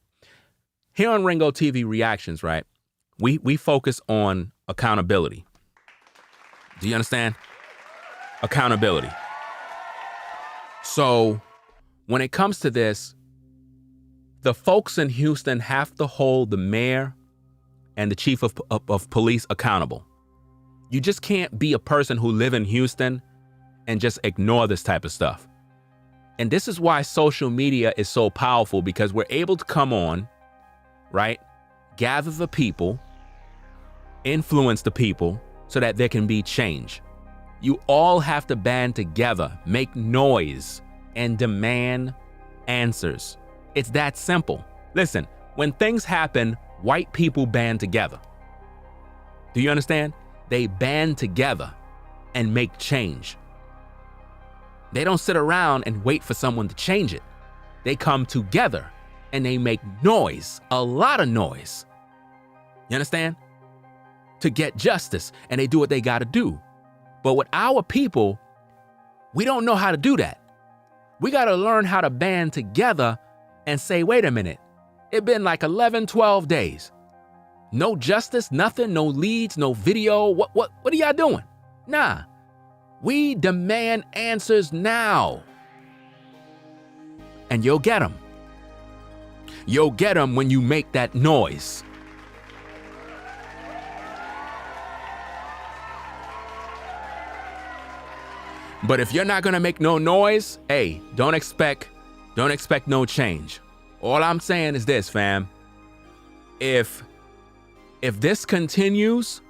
here on Ringo TV Reactions, right, we focus on accountability. Do you understand? Accountability. So when it comes to this, the folks in Houston have to hold the mayor and the chief of police accountable. You just can't be a person who live in Houston and just ignore this type of stuff. And this is why social media is so powerful, because we're able to come on, right? Gather the people, influence the people so that there can be change. You all have to band together, make noise, and demand answers. It's that simple. Listen, when things happen, white people band together. Do you understand? They band together and make change. They don't sit around and wait for someone to change it. They come together and they make noise, a lot of noise. You understand? To get justice, and they do what they got to do. But with our people, we don't know how to do that. We got to learn how to band together and say, wait a minute, it's been like 11, 12 days. No justice, nothing, no leads, no video. What are y'all doing? Nah, we demand answers now. And you'll get them. You'll get them when you make that noise. But if you're not gonna make no noise, hey, don't expect no change. All I'm saying is this, fam. If this continues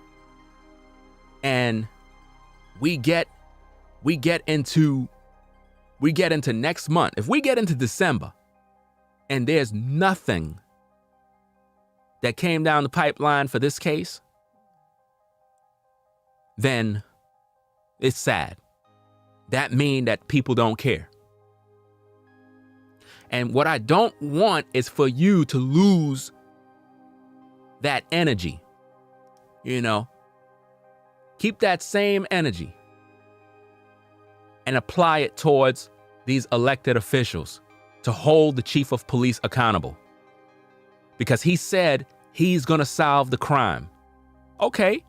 and we get into next month, if we get into December and there's nothing that came down the pipeline for this case, then it's sad. That means that people don't care. And what I don't want is for you to lose that energy. You know, keep that same energy and apply it towards these elected officials to hold the chief of police accountable. Because he said he's going to solve the crime. Okay,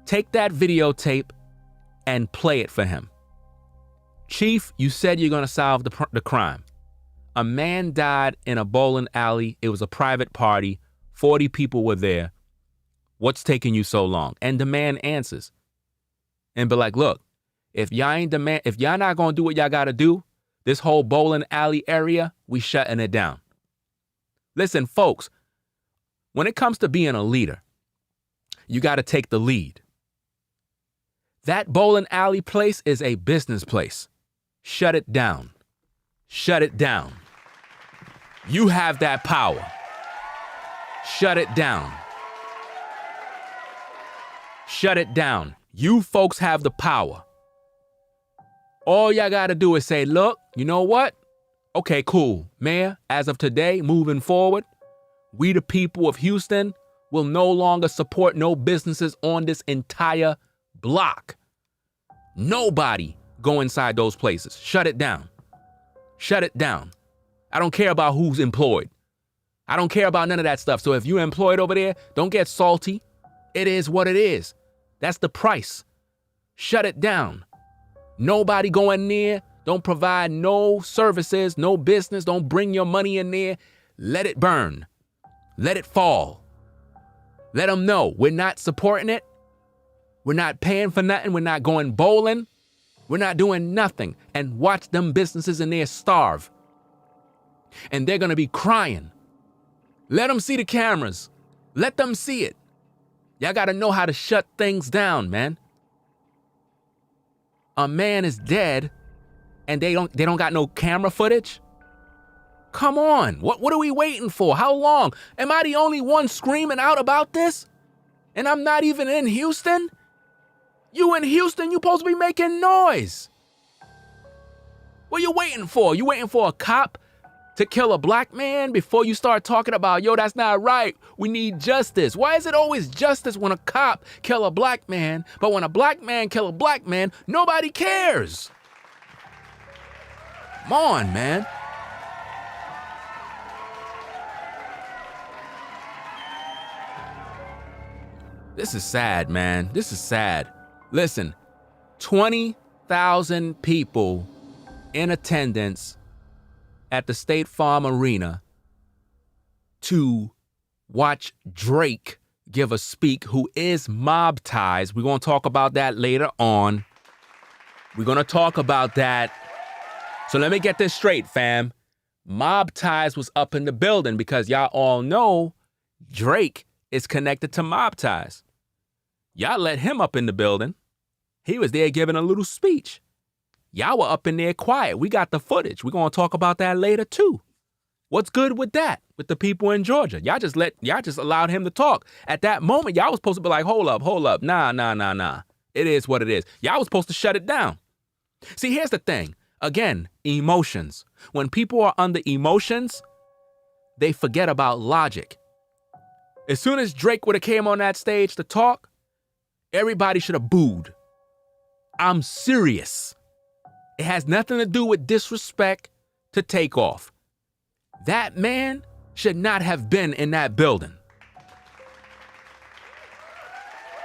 take that videotape and play it for him. Chief, you said you're going to solve the crime. A man died in a bowling alley. It was a private party. 40 people were there. What's taking you so long? And the man answers and be like, look, if y'all not going to do what y'all got to do, this whole bowling alley area, we shutting it down. Listen, folks, when it comes to being a leader, you got to take the lead. That bowling alley place is a business place. Shut it down. Shut it down. You have that power. Shut it down. Shut it down. You folks have the power. All y'all got to do is say, look, you know what? Okay, cool. Mayor, as of today, moving forward, we the people of Houston will no longer support no businesses on this entire block. Nobody go inside those places. Shut it down. Shut it down. I don't care about who's employed. I don't care about none of that stuff. So if you're employed over there, don't get salty. It is what it is. That's the price. Shut it down. Nobody go in there. Don't provide no services, no business. Don't bring your money in there. Let it burn. Let it fall. Let them know we're not supporting it. We're not paying for nothing. We're not going bowling. We're not doing nothing. And watch them businesses in there starve. And they're going to be crying. Let them see the cameras. Let them see it. Y'all got to know how to shut things down, man. A man is dead and they don't got no camera footage? Come on. What are we waiting for? How long? Am I the only one screaming out about this? And I'm not even in Houston? You in Houston, you supposed to be making noise. What you waiting for? You waiting for a cop to kill a black man before you start talking about, yo, that's not right. We need justice. Why is it always justice when a cop kill a black man, but when a black man kill a black man, nobody cares? Come on, man. This is sad, man. This is sad. Listen, 20,000 people in attendance at the State Farm Arena to watch Drake give a speak, who is mob ties. We're going to talk about that later on. We're going to talk about that. So let me get this straight, fam. Mob ties was up in the building because y'all all know Drake is connected to mob ties. Y'all let him up in the building. He was there giving a little speech. Y'all were up in there quiet. We got the footage. We're going to talk about that later too. What's good with that? With the people in Georgia? Y'all just allowed him to talk. At that moment, y'all was supposed to be like, hold up. Nah. It is what it is. Y'all was supposed to shut it down. See, here's the thing. Again, emotions. When people are under emotions, they forget about logic. As soon as Drake would have came on that stage to talk, everybody should have booed. I'm serious. It has nothing to do with disrespect to TakeOff. That man should not have been in that building.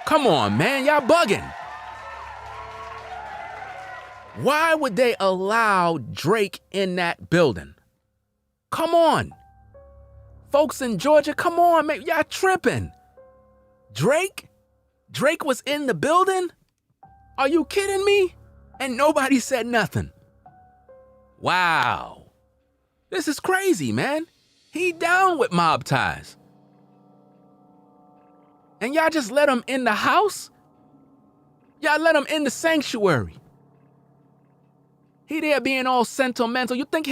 Come on, man, y'all bugging. Why would they allow Drake in that building? Come on. Folks in Georgia, come on, man, y'all tripping. Drake? Drake was in the building? Are you kidding me? And nobody said nothing. Wow. This is crazy, man. He down with mob ties. And y'all just let him in the house? Y'all let him in the sanctuary. He there being all sentimental. You think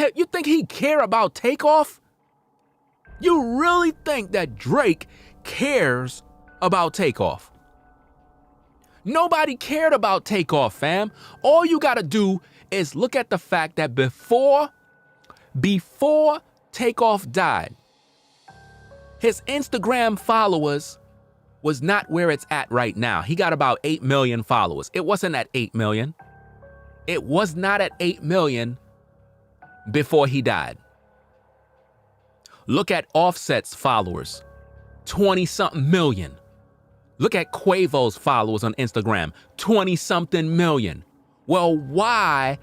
he care about TakeOff? You really think that Drake cares about TakeOff? Nobody cared about TakeOff, fam. All you gotta do is look at the fact that before TakeOff died, his Instagram followers was not where it's at right now. He got about 8 million followers. It wasn't at 8 million. It was not at 8 million before he died. Look at Offset's followers, 20-something million. Look at Quavo's followers on Instagram, 20-something million. Well, why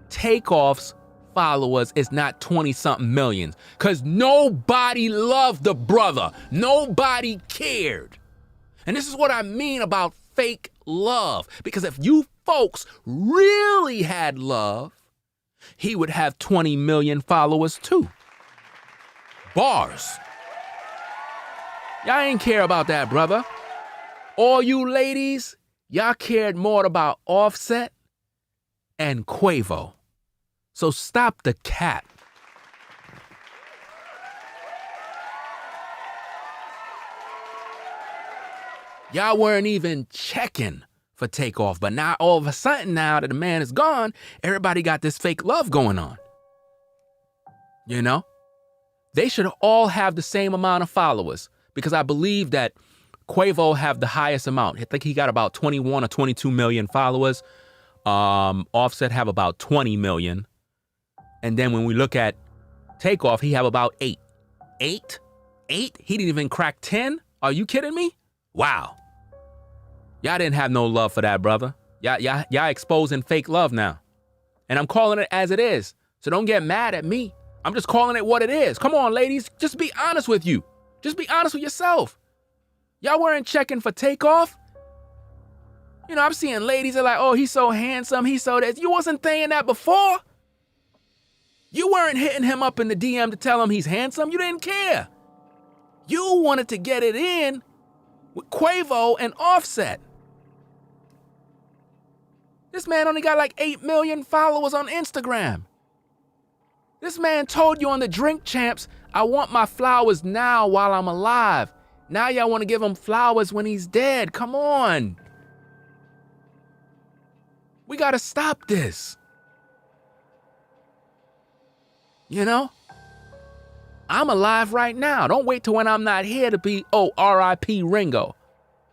TakeOff's followers is not 20-something millions? Because nobody loved the brother. Nobody cared. And this is what I mean about fake love. Because if you folks really had love, he would have 20 million followers too. Bars. Y'all ain't care about that, brother. All you ladies, y'all cared more about Offset and Quavo. So stop the cap. Y'all weren't even checking for TakeOff, but now all of a sudden, now that the man is gone, everybody got this fake love going on. You know? They should all have the same amount of followers, because I believe that Quavo have the highest amount. I think he got about 21 or 22 million followers. Offset have about 20 million. And then when we look at TakeOff, he have about 8. 8? 8? He didn't even crack 10? Are you kidding me? Wow. Y'all didn't have no love for that, brother. Y'all exposing fake love now. And I'm calling it as it is. So don't get mad at me. I'm just calling it what it is. Come on, ladies. Just be honest with you. Just be honest with yourself. Y'all weren't checking for TakeOff. You know, I'm seeing ladies are like, oh, he's so handsome. He's so this. You wasn't saying that before. You weren't hitting him up in the DM to tell him he's handsome. You didn't care. You wanted to get it in with Quavo and Offset. This man only got like 8 million followers on Instagram. This man told you on the Drink Champs, I want my flowers now while I'm alive. Now y'all want to give him flowers when he's dead. Come on. We got to stop this. You know? I'm alive right now. Don't wait till when I'm not here to be, oh, R.I.P. Ringo.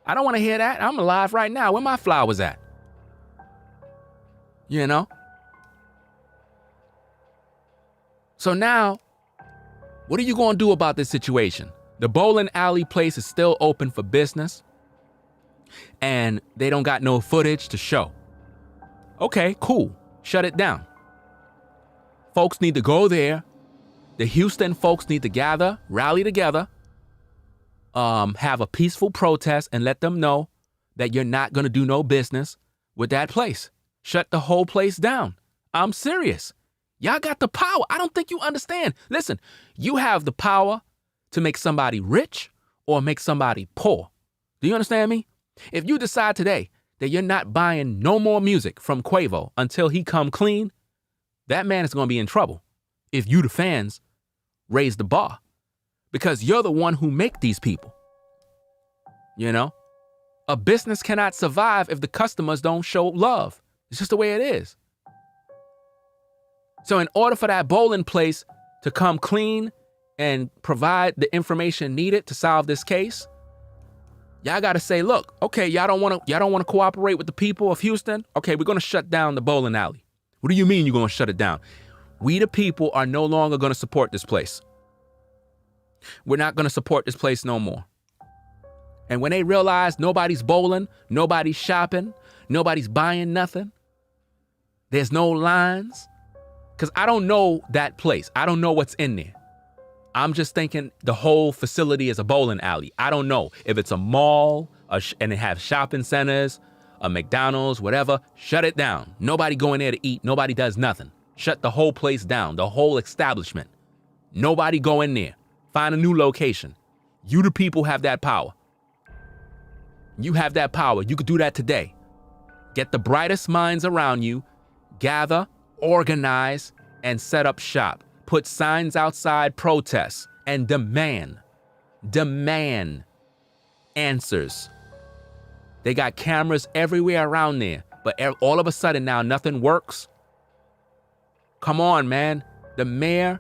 I don't want to hear that. I'm alive right now. Where my flowers at? You know? So now, what are you going to do about this situation? The bowling alley place is still open for business, and they don't got no footage to show. Okay, cool. Shut it down. Folks need to go there. The Houston folks need to gather, rally together, have a peaceful protest, and let them know that you're not going to do no business with that place. Shut the whole place down. I'm serious. Y'all got the power. I don't think you understand. Listen, you have the power to make somebody rich or make somebody poor. Do you understand me? If you decide today that you're not buying no more music from Quavo until he come clean, that man is going to be in trouble if you, the fans, raise the bar. Because you're the one who make these people. You know? A business cannot survive if the customers don't show love. It's just the way it is. So in order for that bowling place to come clean and provide the information needed to solve this case, y'all got to say, look, okay, y'all don't want to cooperate with the people of Houston. Okay, we're going to shut down the bowling alley. What do you mean you're going to shut it down? We, the people, are no longer going to support this place. We're not going to support this place no more. And when they realize nobody's bowling, nobody's shopping, nobody's buying nothing, there's no lines, because I don't know that place. I don't know what's in there. I'm just thinking the whole facility is a bowling alley. I don't know if it's a mall and it have shopping centers, a McDonald's, whatever. Shut it down. Nobody go in there to eat. Nobody does nothing. Shut the whole place down, the whole establishment. Nobody go in there. Find a new location. You, the people, have that power. You have that power. You could do that today. Get the brightest minds around you, gather, organize, and set up shop. Put signs outside, protests, and demand answers. They got cameras everywhere around there, but all of a sudden now nothing works. Come on, man. The mayor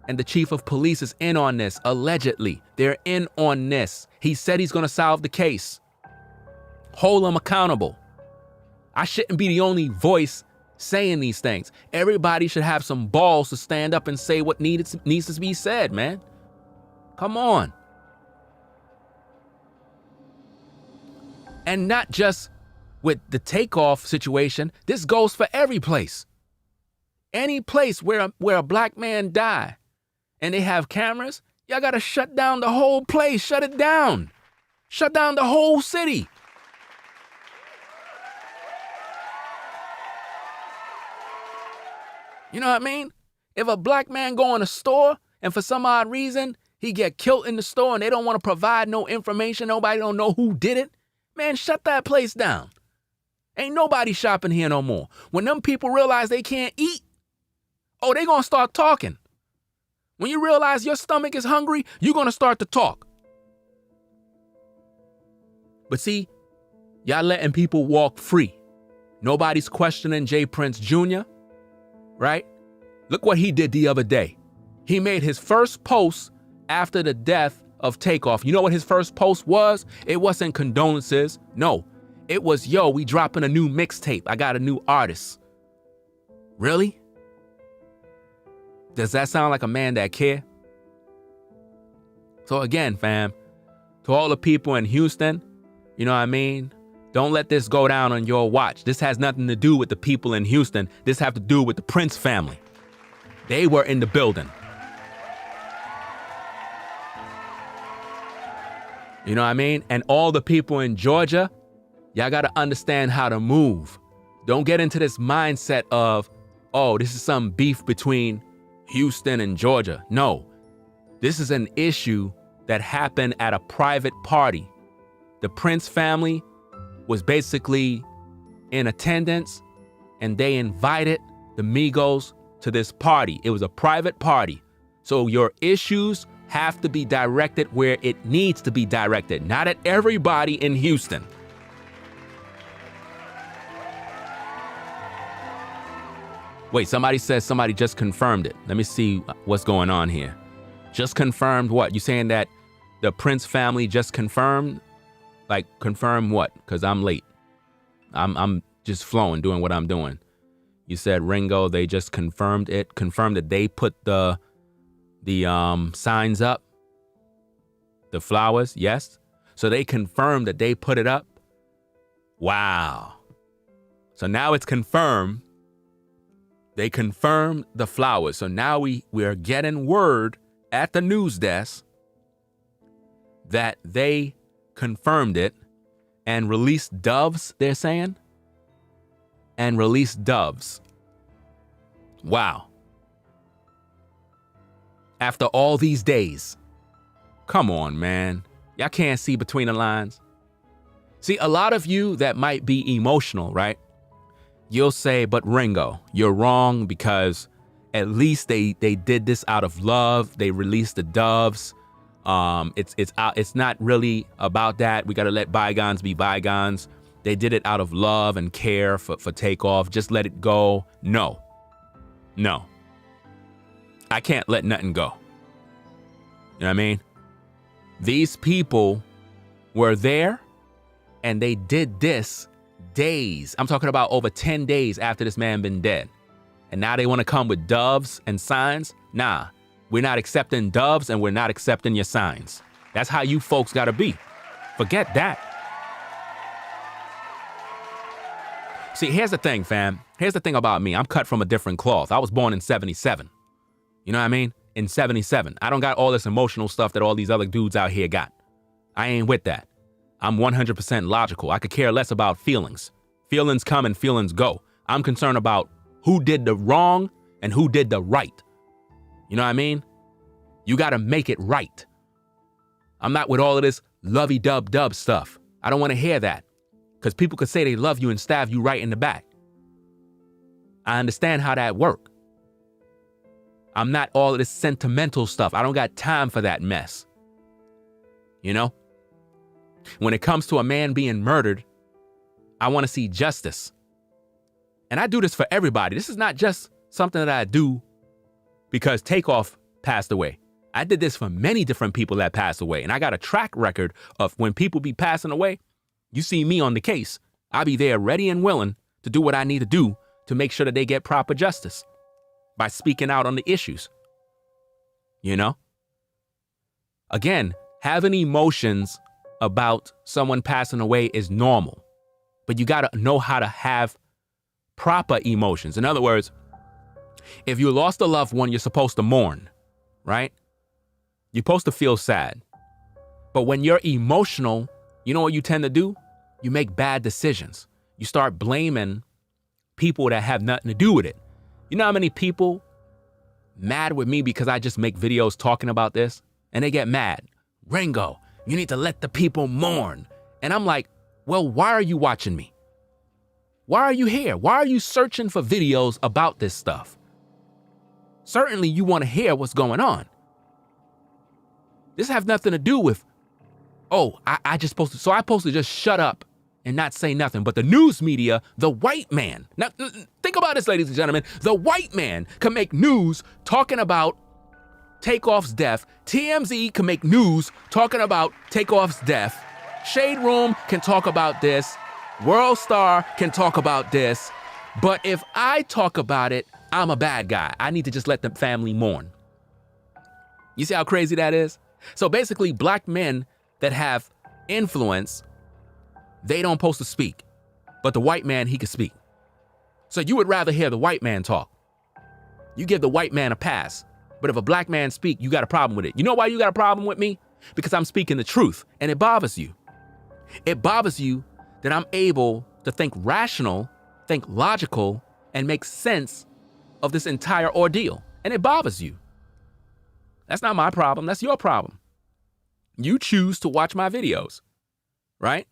and the chief of police is in on this, allegedly. They're in on this. He said he's going to solve the case. Hold them accountable. I shouldn't be the only voice saying these things. Everybody should have some balls to stand up and say what needs to be said, man. Come on. And not just with the TakeOff situation. This goes for every place. Any place where a black man die and they have cameras, y'all gotta shut down the whole place. Shut it down. Shut down the whole city. You know what I mean? If a black man go in a store and for some odd reason he get killed in the store and they don't want to provide no information, nobody don't know who did it, man, shut that place down. Ain't nobody shopping here no more. When them people realize they can't eat, oh, they gonna start talking. When you realize your stomach is hungry, you're gonna start to talk. But see, y'all letting people walk free. Nobody's questioning J. Prince Jr., right? Look what he did the other day. He made his first post after the death of TakeOff. You know what his first post was? It wasn't condolences. No, it was, yo, we dropping a new mixtape. I got a new artist. Really? Does that sound like a man that care? So again, fam, to all the people in Houston, you know what I mean? Don't let this go down on your watch. This has nothing to do with the people in Houston. This have to do with the Prince family. They were in the building. You know what I mean? And all the people in Georgia, y'all got to understand how to move. Don't get into this mindset of, oh, this is some beef between Houston and Georgia. No, this is an issue that happened at a private party. The Prince family was basically in attendance and they invited the Migos to this party. It was a private party. So your issues have to be directed where it needs to be directed, not at everybody in Houston. Wait, somebody says somebody just confirmed it. Let me see what's going on here. Just confirmed what? You saying that the Prince family just confirmed? Like, confirm what? Because I'm late. I'm just flowing, doing what I'm doing. You said, Ringo, they just confirmed it. Confirmed that they put the signs up. The flowers, yes. So they confirmed that they put it up. Wow. So now it's confirmed. They confirmed the flowers. So now we are getting word at the news desk that they confirmed it and released doves, they're saying. And released doves. Wow. After all these days. Come on, man. Y'all can't see between the lines. See, a lot of you that might be emotional, right? You'll say, but Ringo, you're wrong because at least they did this out of love. They released the doves. It's not really about that. We got to let bygones be bygones. They did it out of love and care for TakeOff. Just let it go. No. I can't let nothing go. You know what I mean? These people were there and they did this days. I'm talking about over 10 days after this man been dead. And now they want to come with doves and signs? Nah, we're not accepting doves and we're not accepting your signs. That's how you folks got to be. Forget that. See, here's the thing, fam. Here's the thing about me. I'm cut from a different cloth. I was born in 77. You know what I mean? In 77. I don't got all this emotional stuff that all these other dudes out here got. I ain't with that. I'm 100% logical. I could care less about feelings. Feelings come and feelings go. I'm concerned about who did the wrong and who did the right. You know what I mean? You got to make it right. I'm not with all of this lovey-dub-dub stuff. I don't want to hear that. Because people could say they love you and stab you right in the back. I understand how that works. I'm not all of this sentimental stuff. I don't got time for that mess. You know? When it comes to a man being murdered, I want to see justice. And I do this for everybody. This is not just something that I do because TakeOff passed away. I did this for many different people that passed away. And I got a track record of when people be passing away, you see me on the case. I'll be there ready and willing to do what I need to do to make sure that they get proper justice by speaking out on the issues. You know? Again, having emotions about someone passing away is normal, but you got to know how to have proper emotions. In other words, if you lost a loved one, you're supposed to mourn, right? You're supposed to feel sad. But when you're emotional, you know what you tend to do? You make bad decisions. You start blaming people that have nothing to do with it. You know how many people mad with me because I just make videos talking about this? And they get mad. Ringo, you need to let the people mourn. And I'm like, well, why are you watching me? Why are you here? Why are you searching for videos about this stuff? Certainly you want to hear what's going on. This have nothing to do with, oh, I supposed to just shut up and not say nothing. But the news media, the white man, now think about this, ladies and gentlemen, the white man can make news talking about TakeOff's death. TMZ can make news talking about TakeOff's death. Shade Room can talk about this. World Star can talk about this. But if I talk about it, I'm a bad guy. I need to just let the family mourn. You see how crazy that is? So basically, black men that have influence, they don't supposed to speak. But the white man, he can speak. So you would rather hear the white man talk. You give the white man a pass. But if a black man speak, you got a problem with it. You know why you got a problem with me? Because I'm speaking the truth, and it bothers you. It bothers you that I'm able to think rational, think logical, and make sense of this entire ordeal. And it bothers you. That's not my problem. That's your problem. You choose to watch my videos, right?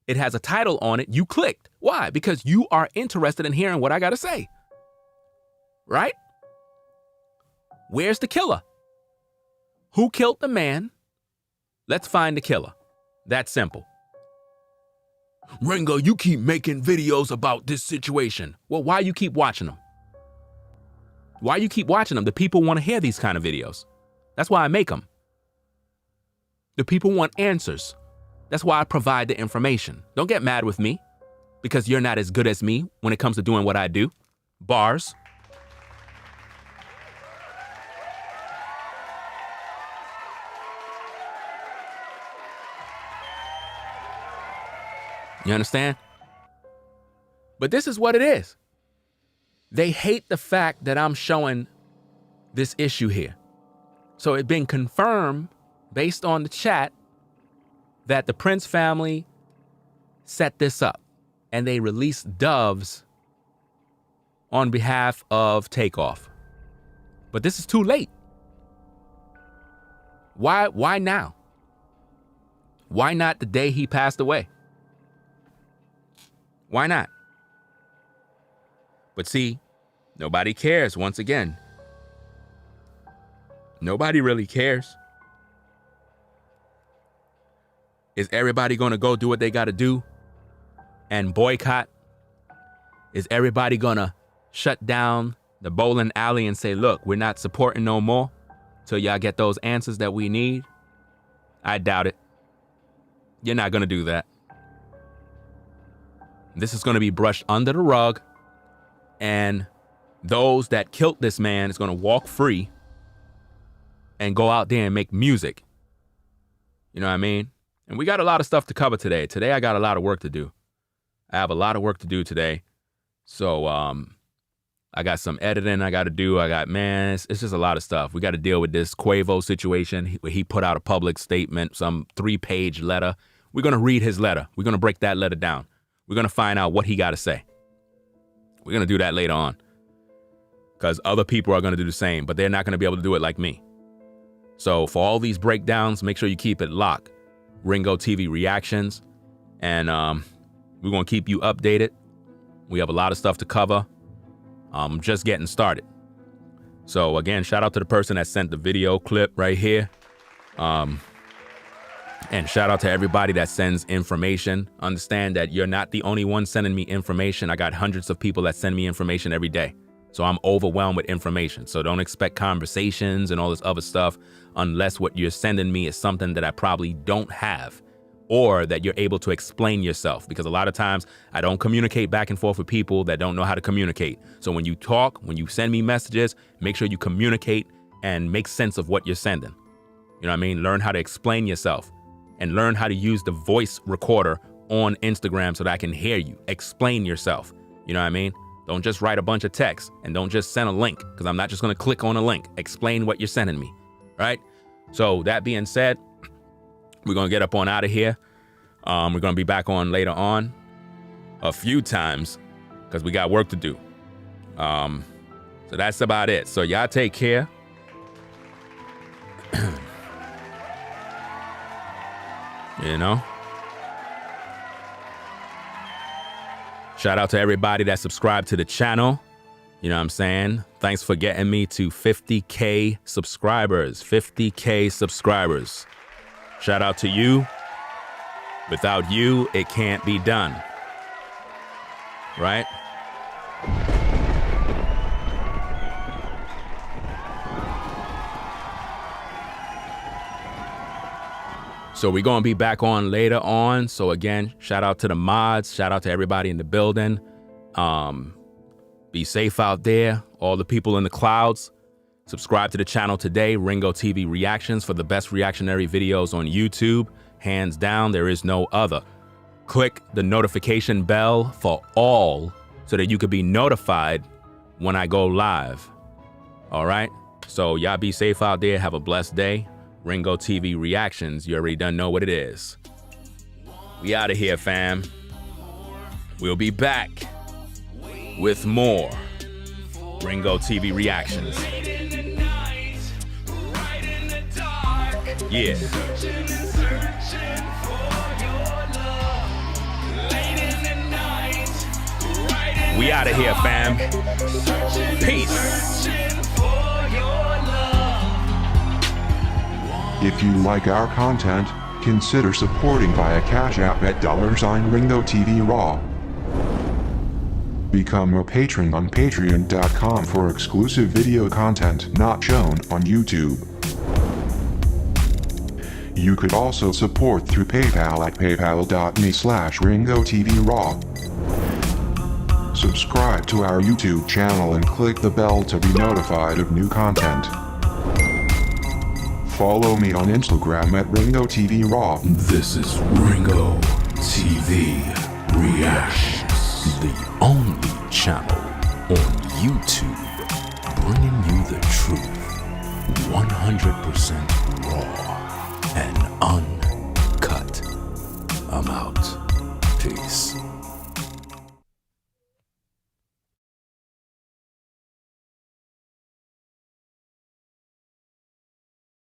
It has a title on it. You clicked. Why? Because you are interested in hearing what I got to say, right? Where's the killer? Who killed the man? Let's find the killer. That's simple. Ringo, you keep making videos about this situation. Well, why you keep watching them? Why you keep watching them? The people want to hear these kind of videos. That's why I make them. The people want answers. That's why I provide the information. Don't get mad with me because you're not as good as me when it comes to doing what I do. Bars. You understand? But this is what it is. They hate the fact that I'm showing this issue here. So it's been confirmed based on the chat that the Prince family set this up and they released doves on behalf of TakeOff. But this is too late. Why now? Why not the day he passed away? Why not? But see, nobody cares once again. Nobody really cares. Is everybody going to go do what they got to do and boycott? Is everybody going to shut down the bowling alley and say, look, we're not supporting no more till y'all get those answers that we need? I doubt it. You're not going to do that. This is going to be brushed under the rug, and those that killed this man is going to walk free and go out there and make music. You know what I mean? And we got a lot of stuff to cover today. Today, I got a lot of work to do. I have a lot of work to do today. So, I got some editing I got to do. It's just a lot of stuff. We got to deal with this Quavo situation. He put out a public statement, some 3-page letter. We're going to read his letter. We're going to break that letter down. We're going to find out what he got to say. We're going to do that later on, because other people are going to do the same, but they're not going to be able to do it like me. So for all these breakdowns, make sure you keep it locked. Ringo TV Reactions. And we're going to keep you updated. We have a lot of stuff to cover. Just getting started. So again, shout out to the person that sent the video clip right here. And shout out to everybody that sends information. Understand that you're not the only one sending me information. I got hundreds of people that send me information every day. So I'm overwhelmed with information. So don't expect conversations and all this other stuff unless what you're sending me is something that I probably don't have, or that you're able to explain yourself. Because a lot of times I don't communicate back and forth with people that don't know how to communicate. So when you talk, when you send me messages, make sure you communicate and make sense of what you're sending. You know what I mean? Learn how to explain yourself and learn how to use the voice recorder on Instagram so that I can hear you. Explain yourself. You know what I mean? Don't just write a bunch of text, and don't just send a link, because I'm not just going to click on a link. Explain what you're sending me, right? So that being said, we're going to get up on out of here. We're going to be back on later on a few times because we got work to do. So that's about it. So y'all take care. You know? Shout out to everybody that subscribed to the channel. You know what I'm saying? Thanks for getting me to 50K subscribers. 50K subscribers. Shout out to you. Without you, it can't be done. Right? So we're going to be back on later on. So again, shout out to the mods. Shout out to everybody in the building. Be safe out there. All the people in the clouds. Subscribe to the channel today, Ringo TV Reactions, for the best reactionary videos on YouTube. Hands down, there is no other. Click the notification bell for all so that you can be notified when I go live. All right? So y'all be safe out there. Have a blessed day. Ringo TV Reactions, you already done know what it is. We out of here, fam. We'll be back with more Ringo TV Reactions. Yeah. We out of here, fam. Peace. If you like our content, consider supporting via Cash App at $Ringo TV Raw. Become a patron on patreon.com for exclusive video content not shown on YouTube. You could also support through PayPal at paypal.me/Ringo TV Raw. Subscribe to our YouTube channel and click the bell to be notified of new content. Follow me on Instagram at Ringo TV Raw. This is Ringo TV Reactions, the only channel on YouTube bringing you the truth, 100% raw and uncut. I'm out. Peace.